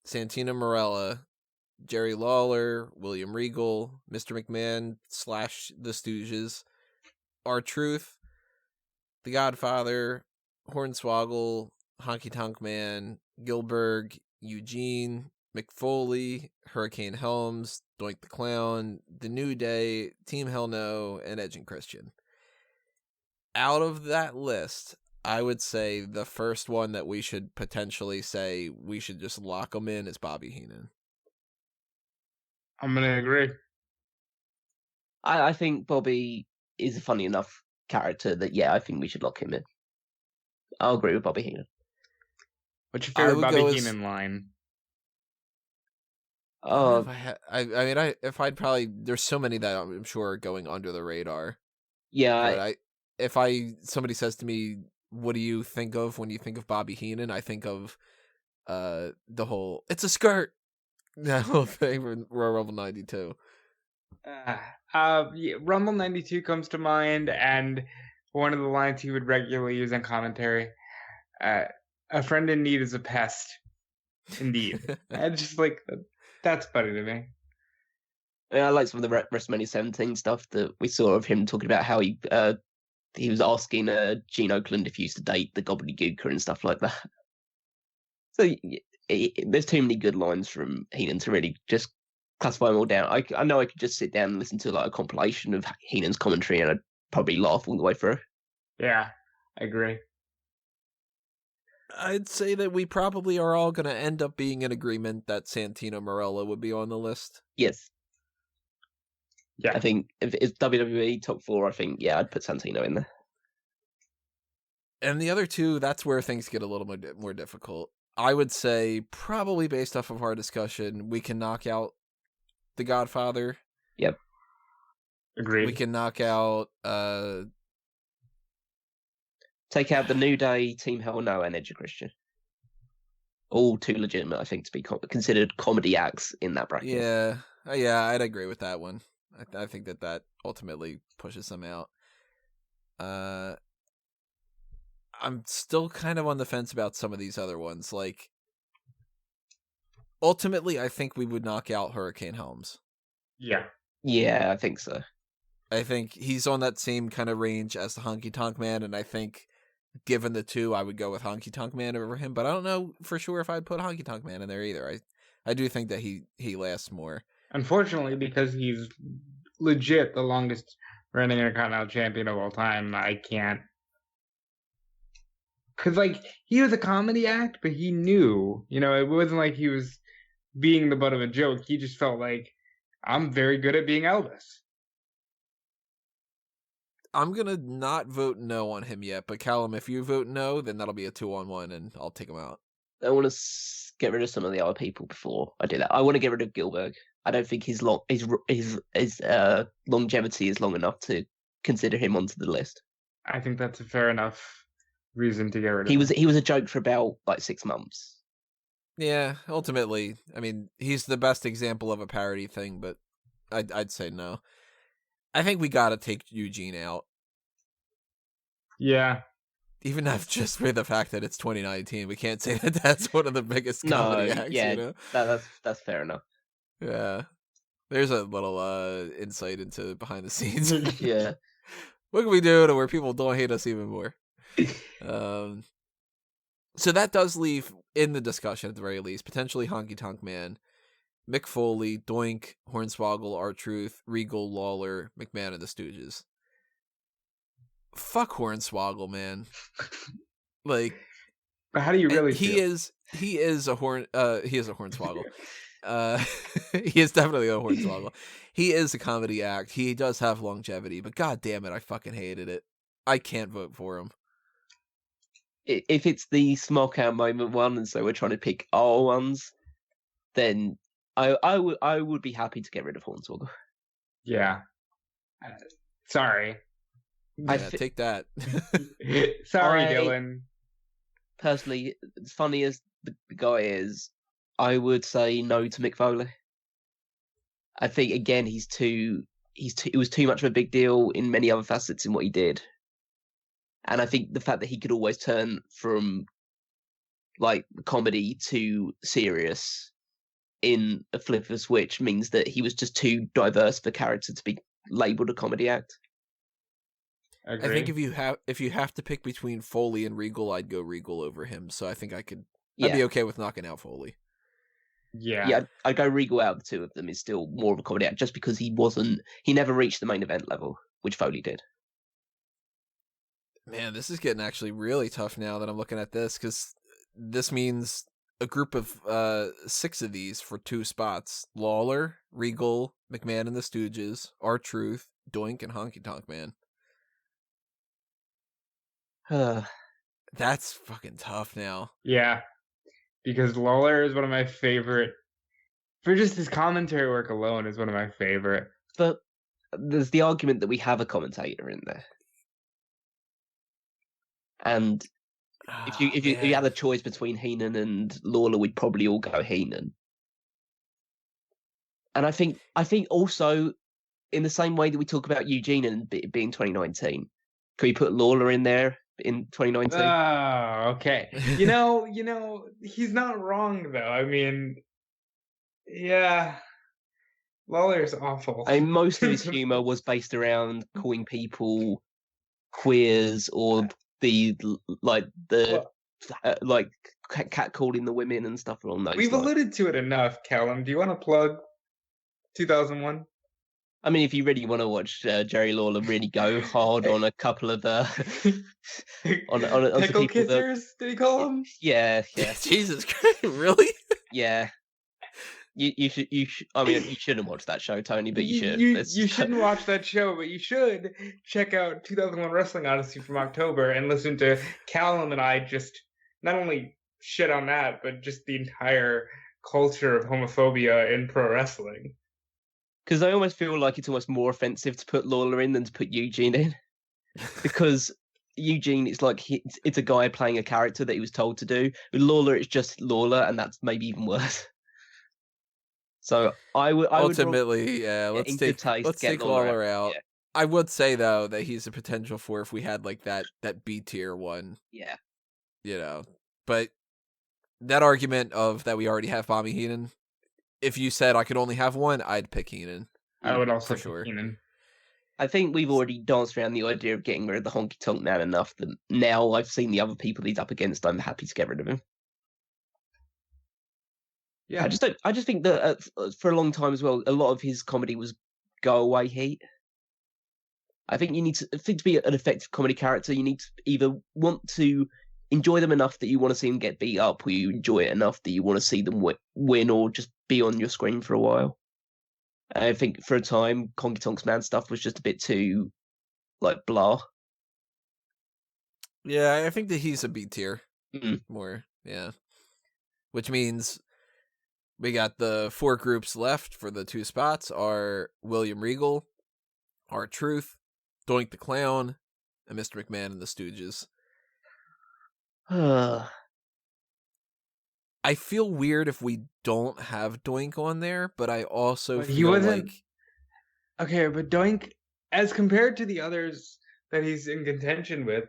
Santino Marella, Jerry Lawler, William Regal, Mr. McMahon / The Stooges, R-Truth, The Godfather, Hornswoggle, Honky Tonk Man, Gillberg, Eugene, McFoley, Hurricane Helms, Doink the Clown, The New Day, Team Hell No, and Edge and Christian. Out of that list, I would say the first one that we should potentially say we should just lock him in is Bobby Heenan. I'm going to agree. I think Bobby is a funny enough character that, yeah, I think we should lock him in. I'll agree with Bobby Heenan. What's your favorite Bobby Heenan line? If I'd probably, there's so many that I'm sure are going under the radar. Yeah. If somebody says to me, what do you think of when you think of Bobby Heenan? I think of the whole, it's a skirt, that whole thing from Royal Rumble 92. Rumble 92 comes to mind, and one of the lines he would regularly use in commentary, a friend in need is a pest. Indeed. And just like, that's funny to me. Yeah, I like some of the WrestleMania 17 stuff that we saw of him talking about how he was asking Gene Oakland if he used to date the gobbledygooker and stuff like that. So there's too many good lines from Heenan to really just classify them all down. I know I could just sit down and listen to like a compilation of Heenan's commentary, and I'd probably laugh all the way through. Yeah, I agree. I'd say that we probably are all going to end up being in agreement that Santino Marella would be on the list. Yes. Yeah. I think if it's WWE top 4, I think, I'd put Santino in there. And the other two, that's where things get a little more difficult. I would say, probably based off of our discussion, we can knock out The Godfather. Yep. Agreed. We can knock out... Take out the New Day, Team Hell No, and Edge of Christian. All too legitimate, I think, to be considered comedy acts in that bracket. Yeah, I'd agree with that one. I think that ultimately pushes them out. I'm still kind of on the fence about some of these other ones. Like, ultimately, I think we would knock out Hurricane Helms. Yeah. Yeah, I think so. I think he's on that same kind of range as the Honky Tonk Man, and I think, given the two, I would go with Honky Tonk Man over him. But I don't know for sure if I'd put Honky Tonk Man in there either. I do think that he lasts more. Unfortunately, because he's legit the longest reigning Intercontinental Champion of all time, I can't. Because, like, he was a comedy act, but he knew. You know, it wasn't like he was being the butt of a joke. He just felt like, I'm very good at being Elvis. I'm going to not vote no on him yet, but Callum, if you vote no, then that'll be a 2-on-1, and I'll take him out. I want to get rid of some of the other people before I do that. I want to get rid of Gillberg. I don't think his longevity is long enough to consider him onto the list. I think that's a fair enough reason to get rid of him. He was a joke for about 6 months. Yeah, ultimately, I mean, he's the best example of a parody thing, but I'd say no. I think we got to take Eugene out. Yeah. Even if just for the fact that it's 2019, we can't say that that's one of the biggest comedy acts. Yeah, you know? that's fair enough. Yeah, there's a little insight into behind the scenes. Yeah, what can we do to where people don't hate us even more? So that does leave in the discussion at the very least potentially Honky Tonk Man, Mick Foley, Doink, Hornswoggle, R-Truth, Regal, Lawler, McMahon, and the Stooges. Fuck Hornswoggle, man. Like, but how do you really feel? He is a Hornswoggle. He is definitely a Hornswoggle. He is a comedy act. He does have longevity, but god damn it, I fucking hated it. I can't vote for him. If it's the Smark Out moment one, and so we're trying to pick our ones, then I would be happy to get rid of Hornswoggle. Yeah. Sorry. Yeah, take that. Sorry, Dylan. Personally, as funny as the guy is, I would say no to Mick Foley. I think again it was too much of a big deal in many other facets in what he did. And I think the fact that he could always turn from like comedy to serious in a flip of a switch means that he was just too diverse of a character to be labeled a comedy act. Agreed. I think if you have to pick between Foley and Regal, I'd go Regal over him. So I think I'd be okay with knocking out Foley. Yeah, I'd go Regal out of the two of them is still more of a comedy act just because he never reached the main event level, which Foley did. Man, this is getting actually really tough now that I'm looking at this, because this means a group of 6 of these for 2 spots. Lawler, Regal, McMahon and the Stooges, R-Truth, Doink, and Honky Tonk Man. That's fucking tough now. Yeah, because Lawler is one of my favorite. For just his commentary work alone, is one of my favorite. But there's the argument that we have a commentator in there, and if you had a choice between Heenan and Lawler, we'd probably all go Heenan. And I think also in the same way that we talk about Eugene and being 2019, can we put Lawler in there in 2019? Oh, okay. You know, he's not wrong though. I mean, yeah, Lawler's awful. Most of his humor was based around calling people queers or catcalling the women and stuff along those lines. We've alluded to it enough, Callum. Do you want to plug 2001? I mean, if you really want to watch Jerry Lawler really go hard on a couple of the on some Pickle people that, kissers, did he call them? yeah, Jesus Christ, really? yeah. You should. I mean, you shouldn't watch that show, Tony, but you should. You shouldn't watch that show, but you should check out 2001 Wrestling Odyssey from October and listen to Callum and I just not only shit on that, but just the entire culture of homophobia in pro wrestling. Because I almost feel like it's almost more offensive to put Lawler in than to put Eugene in, because Eugene is like it's a guy playing a character that he was told to do. With Lawler, it's just Lawler, and that's maybe even worse. So I would ultimately, yeah. Let's take Lawler out. Yeah. I would say though that he's a potential for if we had like that B tier one. Yeah. You know, but that argument of that we already have Bobby Heenan. If you said I could only have one, I'd pick Heenan. I would also for sure. Heenan. I think we've already danced around the idea of getting rid of the Honky Tonk Man enough that now I've seen the other people he's up against. I'm happy to get rid of him. Yeah, I just think that for a long time as well, a lot of his comedy was go away heat. I think to be an effective comedy character, you need to either want to enjoy them enough that you want to see them get beat up, or you enjoy it enough that you want to see them win, or just be on your screen for a while. I think for a time, Honky Tonk Man stuff was just a bit too, like, blah. Yeah, I think that he's a B tier more. Yeah, which means we got the 4 groups left for the 2 spots are William Regal, R-Truth, Doink the Clown, and Mr. McMahon and the Stooges. I feel weird if we don't have Doink on there, but I also feel like... Okay, but Doink, as compared to the others that he's in contention with,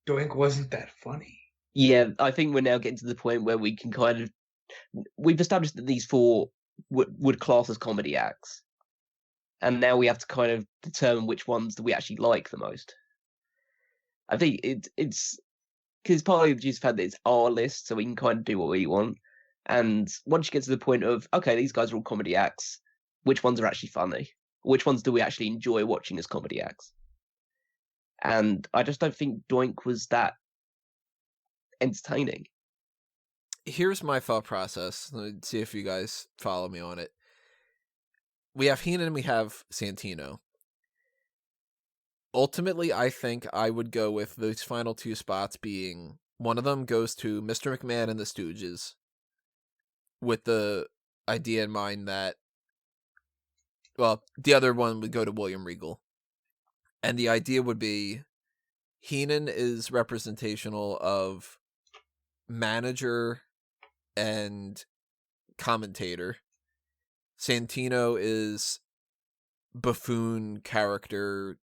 Doink wasn't that funny. Yeah, I think we're now getting to the point where we can kind of... We've established that these 4 would class as comedy acts. And now we have to kind of determine which ones that we actually like the most. I think it's... Because partly just the fact that it's our list, so we can kind of do what we want. And once you get to the point of, okay, these guys are all comedy acts, which ones are actually funny? Which ones do we actually enjoy watching as comedy acts? And I just don't think Doink was that entertaining. Here's my thought process. Let me see if you guys follow me on it. We have Heenan and we have Santino. Ultimately, I think I would go with those final 2 spots being one of them goes to Mr. McMahon and the Stooges with the idea in mind that, well, the other one would go to William Regal. And the idea would be Heenan is representational of manager and commentator. Santino is buffoon character.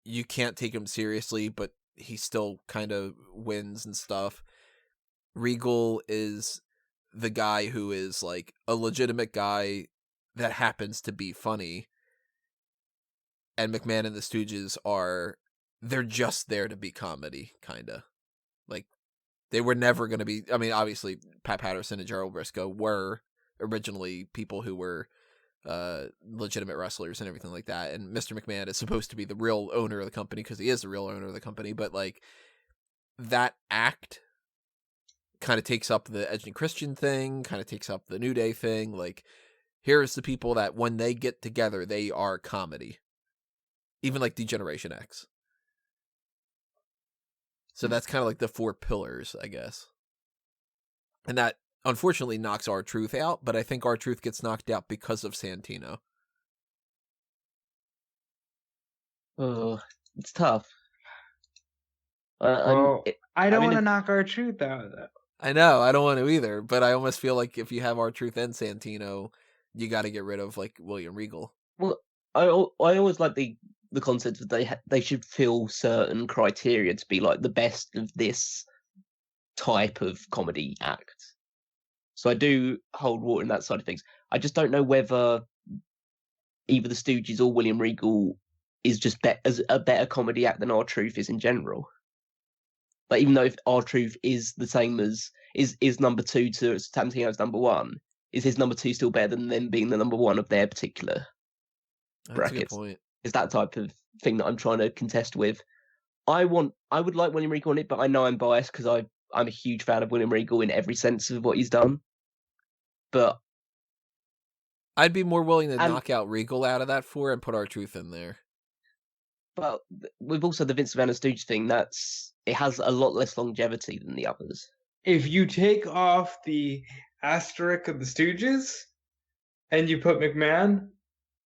You can't take him seriously, but he still kind of wins and stuff. Regal is the guy who is like a legitimate guy that happens to be funny. And McMahon and the Stooges they're just there to be comedy, kind of. Like, they were never going to be, I mean, obviously, Pat Patterson and Gerald Briscoe were originally people who were legitimate wrestlers and everything like that, and Mr. McMahon is supposed to be the real owner of the company because he is the real owner of the company, but like that act kind of takes up the Edge and Christian thing, kind of takes up the New Day thing. Like, here's the people that when they get together they are comedy, even like D-Generation X. So that's kind of like the 4 pillars, I guess, and that unfortunately knocks R-Truth out, but I think R-Truth gets knocked out because of Santino. Oh, it's tough. I don't want to knock R-Truth out, though. I know, I don't want to either, but I almost feel like if you have R-Truth and Santino, you got to get rid of like William Regal. Well, I always like the concept that they should fill certain criteria to be like the best of this type of comedy act. So I do hold water in that side of things. I just don't know whether either the Stooges or William Regal is just as a better comedy act than R-Truth is in general. Like, even though if R-Truth is the same as is number 2 to Santino's number 1, is his number 2 still better than them being the number 1 of their particular That's a good brackets. point. It's that type of thing that I'm trying to contest with. I would like William Regal on it, but I know I'm biased because I'm a huge fan of William Regal in every sense of what he's done. But I'd be more willing to knock out Regal out of that 4 and put R-Truth in there. But with also the Vince McMahon Stooge thing, it has a lot less longevity than the others. If you take off the asterisk of the Stooges and you put McMahon,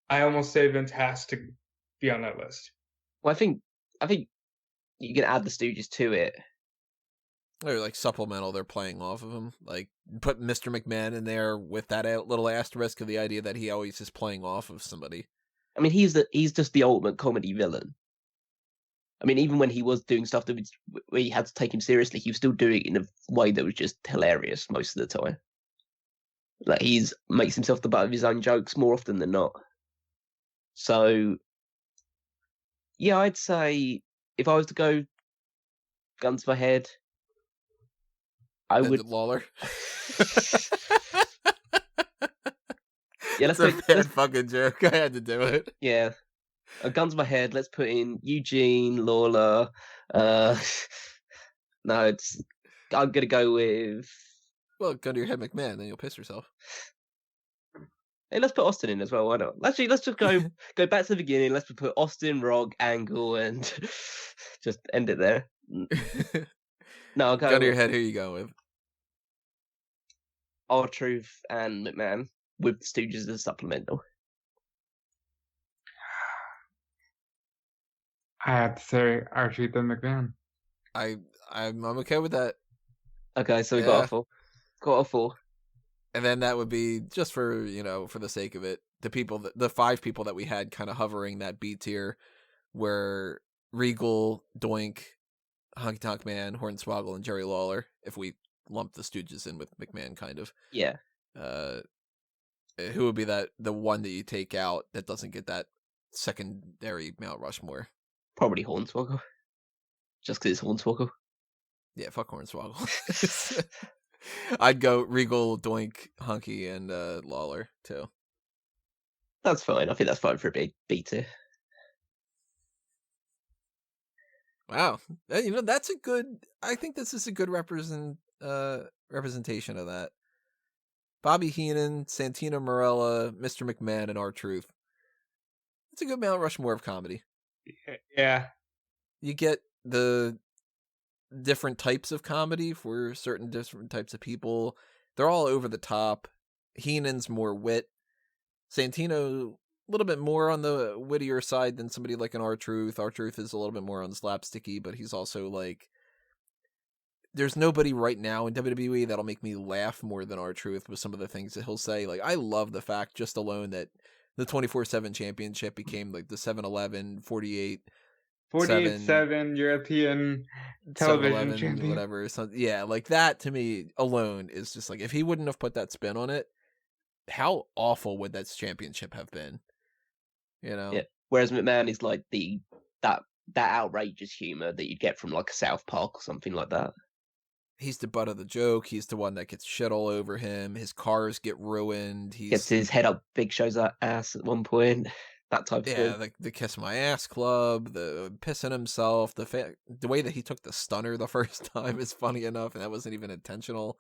I almost say Vince has to be on that list. Well, I think you can add the Stooges to it. They're like supplemental. They're playing off of him. Like put Mr. McMahon in there with that little asterisk of the idea that he always is playing off of somebody. I mean, he's just the ultimate comedy villain. I mean, even when he was doing stuff where you had to take him seriously, he was still doing it in a way that was just hilarious most of the time. Like makes himself the butt of his own jokes more often than not. So, yeah, I'd say if I was to go guns to my head, I would Lawler. Yeah, let's a bad fucking joke. I had to do it. Yeah, guns to my head. Let's put in Eugene, Lawler. No, I'm gonna go with. Well, gun to your head, McMahon. Then you'll piss yourself. Hey, let's put Austin in as well. Why not? Actually, let's just go back to the beginning. Let's put Austin, Rock, Angle, and just end it there. No, I'll go gun to your head. Who you going with? R-Truth and McMahon with the Stooges as a supplemental. I have to say R-Truth and McMahon. I'm okay with that. Okay, so we got a four. And then that would be just for the sake of it, the 5 people that we had kind of hovering that B tier, were Regal, Doink, Honky Tonk Man, Hornswoggle, and Jerry Lawler. If we lump the Stooges in with McMahon, kind of. Yeah. Who would be the one that you take out that doesn't get that secondary Mount Rushmore? Probably Hornswoggle. Just because it's Hornswoggle. Yeah, fuck Hornswoggle. I'd go Regal, Doink, Honky, and Lawler too. That's fine. I think that's fine for a big B tier. Wow, that's a good. I think this is a good representation of that. Bobby Heenan, Santino Marella, Mr. McMahon, and R-Truth. It's a good Mount Rushmore of comedy. Yeah, you get the different types of comedy for certain different types of people. They're all over the top. Heenan's more wit. Santino, a little bit more on the wittier side than somebody like an R-Truth. R-Truth is a little bit more on the slapsticky, but he's also like, there's nobody right now in WWE that'll make me laugh more than R-Truth with some of the things that he'll say. Like, I love the fact just alone that the 24/7 championship became like the 7-Eleven 48/7 European television 7-Eleven, champion. whatever. So, yeah, like that to me alone is just like, if he wouldn't have put that spin on it, how awful would that championship have been? Yeah. Whereas McMahon is like that outrageous humor that you'd get from like a South Park or something like that. He's the butt of the joke. He's the one that gets shit all over him. His cars get ruined. He gets his head up Big Show's ass at one point. That type of thing. Yeah, the Kiss My Ass Club, the pissing himself, the way that he took the stunner the first time is funny enough, and that wasn't even intentional.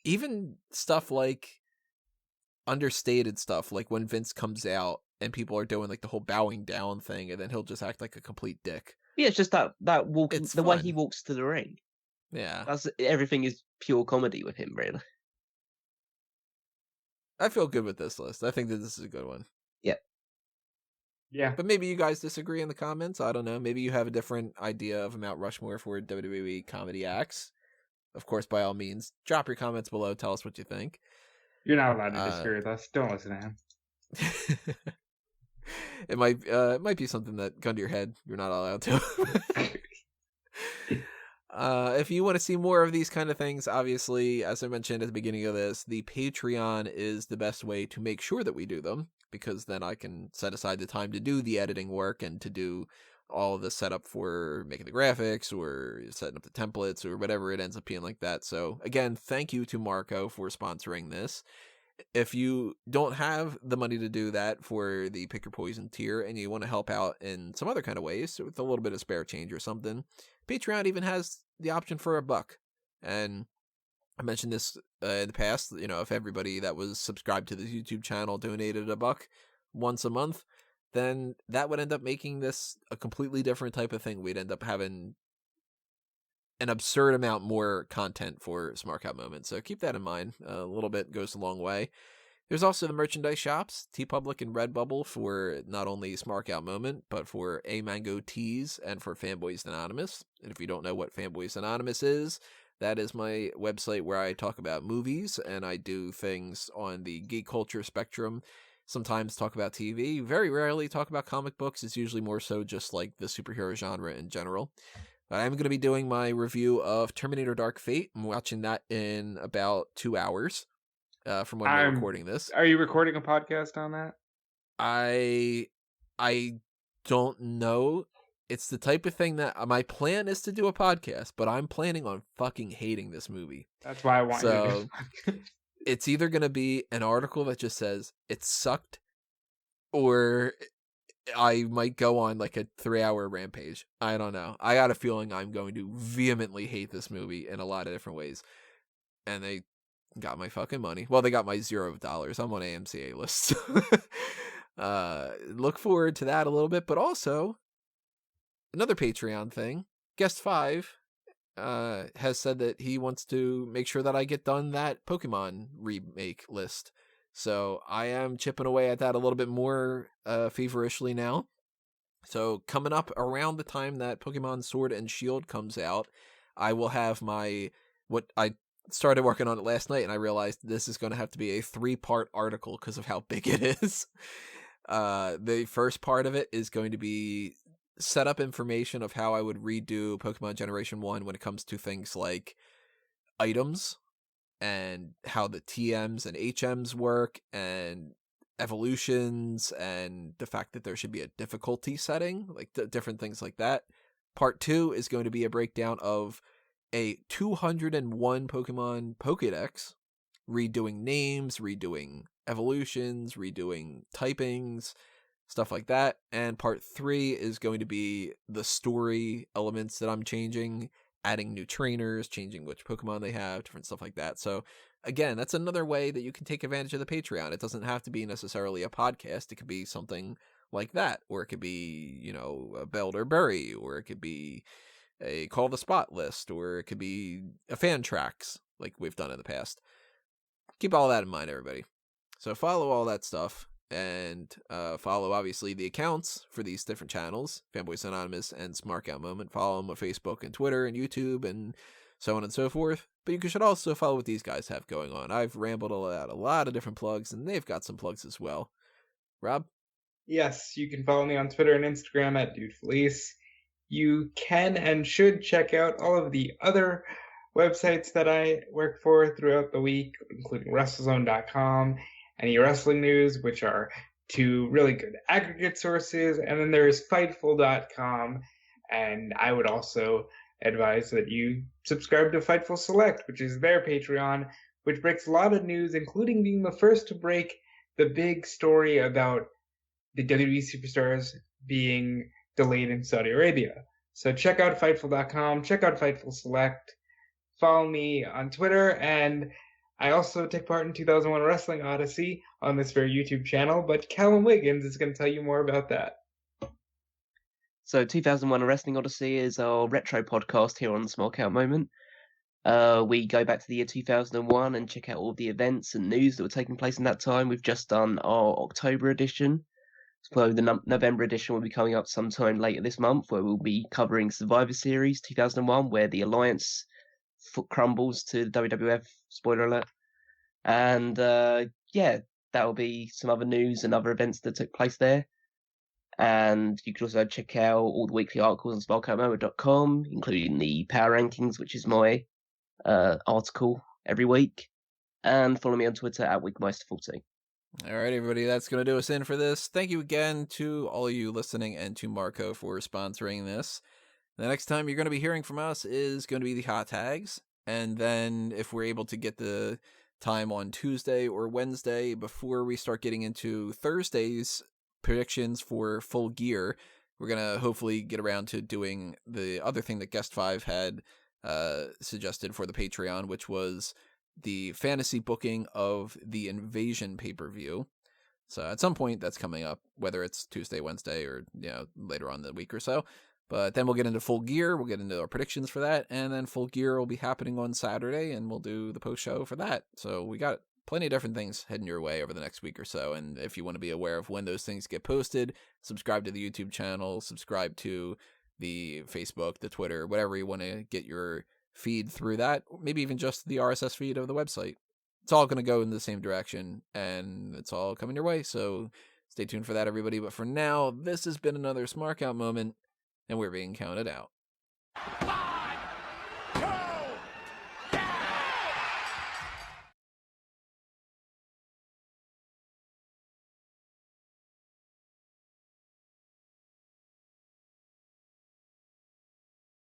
Even stuff like understated stuff, like when Vince comes out and people are doing like the whole bowing down thing, and then he'll just act like a complete dick. Yeah, it's just that walk, it's the fun. way he walks to the ring. Yeah, everything is pure comedy with him, really. I feel good with this list. I think that this is a good one. Yeah. But maybe you guys disagree in the comments. I don't know. Maybe you have a different idea of Mount Rushmore for WWE comedy acts. Of course, by all means, drop your comments below. Tell us what you think. You're not allowed to disagree with us. Don't listen to him. It might be something that, gun to your head, you're not allowed to. If you want to see more of these kind of things, obviously, as I mentioned at the beginning of this, the Patreon is the best way to make sure that we do them, because then I can set aside the time to do the editing work and to do all the setup for making the graphics or setting up the templates or whatever it ends up being like that. So again, thank you to Marco for sponsoring this. If you don't have the money to do that for the Pick Your Poison tier and you want to help out in some other kind of ways with a little bit of spare change or something, Patreon even has the option for $1. And I mentioned this in the past, if everybody that was subscribed to this YouTube channel donated $1 once a month, then that would end up making this a completely different type of thing. We'd end up having an absurd amount more content for Smark Out Moment. So keep that in mind. A little bit goes a long way. There's also the merchandise shops, TeePublic and Redbubble, for not only Smark Out Moment, but for A Mango Tees and for Fanboys Anonymous. And if you don't know what Fanboys Anonymous is, that is my website where I talk about movies and I do things on the geek culture spectrum. Sometimes talk about TV, very rarely talk about comic books. It's usually more so just like the superhero genre in general. But I'm going to be doing my review of Terminator Dark Fate. I'm watching that in about 2 hours from when we're recording this. Are you recording a podcast on that? I don't know. It's the type of thing that my plan is to do a podcast, but I'm planning on fucking hating this movie. That's why I want you to do it's either going to be an article that just says it sucked, or I might go on like a 3-hour rampage. I don't know. I got a feeling I'm going to vehemently hate this movie in a lot of different ways. And they got my fucking money. Well, they got my $0. I'm on AMCA list. Look forward to that a little bit, but also another Patreon thing. Guest 5 has said that he wants to make sure that I get done that Pokemon remake list. So I am chipping away at that a little bit more feverishly now. So coming up around the time that Pokemon Sword and Shield comes out, I will have what I started working on it last night, and I realized this is going to have to be a 3-part article because of how big it is. The first part of it is going to be set up information of how I would redo Pokemon Generation 1 when it comes to things like items, and how the TMs and HMs work, and evolutions, and the fact that there should be a difficulty setting, like different things like that. Part 2 is going to be a breakdown of a 201 Pokemon Pokedex, redoing names, redoing evolutions, redoing typings, stuff like that. And part 3 is going to be the story elements that I'm changing, adding new trainers, changing which Pokemon they have, different stuff like that. So again, that's another way that you can take advantage of the Patreon. It doesn't have to be necessarily a podcast. It could be something like that, or it could be, a Beld or Bury, or it could be a Call the Spot list, or it could be a fan tracks like we've done in the past. Keep all that in mind, everybody. So follow all that stuff, and follow, obviously, the accounts for these different channels, Fanboys Anonymous and Smark Out Moment. Follow them on Facebook and Twitter and YouTube and so on and so forth. But you should also follow what these guys have going on. I've rambled a lot of different plugs, and they've got some plugs as well. Rob? Yes, you can follow me on Twitter and Instagram at DudeFelice. You can and should check out all of the other websites that I work for throughout the week, including WrestleZone.com, Any Wrestling News, which are 2 really good aggregate sources, and then there's Fightful.com, and I would also advise that you subscribe to Fightful Select, which is their Patreon, which breaks a lot of news, including being the first to break the big story about the WWE superstars being delayed in Saudi Arabia. So check out Fightful.com, check out Fightful Select, follow me on Twitter, and I also take part in 2001 Wrestling Odyssey on this very YouTube channel, but Callum Wiggins is going to tell you more about that. So 2001 Wrestling Odyssey is our retro podcast here on the Smark Out Moment. We go back to the year 2001 and check out all the events and news that were taking place in that time. We've just done our October edition. So the November edition will be coming up sometime later this month, where we'll be covering Survivor Series 2001, where the Alliance crumbles to the WWF, spoiler alert. And that'll be some other news and other events that took place there. And you can also check out all the weekly articles on sparkoutmoment.com, including the Power Rankings, which is my article every week. And follow me on Twitter at Wigmeister14. All right, everybody, that's going to do us in for this. Thank you again to all of you listening and to Marco for sponsoring this. The next time you're going to be hearing from us is going to be the hot tags. And then if we're able to get the time on Tuesday or Wednesday before we start getting into Thursday's predictions for Full Gear. We're going to hopefully get around to doing the other thing that Guest 5 had suggested for the Patreon, which was the fantasy booking of the Invasion pay-per-view. So at some point that's coming up, whether it's Tuesday, Wednesday, or later on in the week or so. But then we'll get into Full Gear. We'll get into our predictions for that. And then Full Gear will be happening on Saturday, and we'll do the post-show for that. So we got plenty of different things heading your way over the next week or so. And if you want to be aware of when those things get posted, subscribe to the YouTube channel, subscribe to the Facebook, the Twitter, whatever you want to get your feed through that, maybe even just the RSS feed of the website. It's all going to go in the same direction, and it's all coming your way. So stay tuned for that, everybody. But for now, this has been another Smark Out moment, and we're being counted out.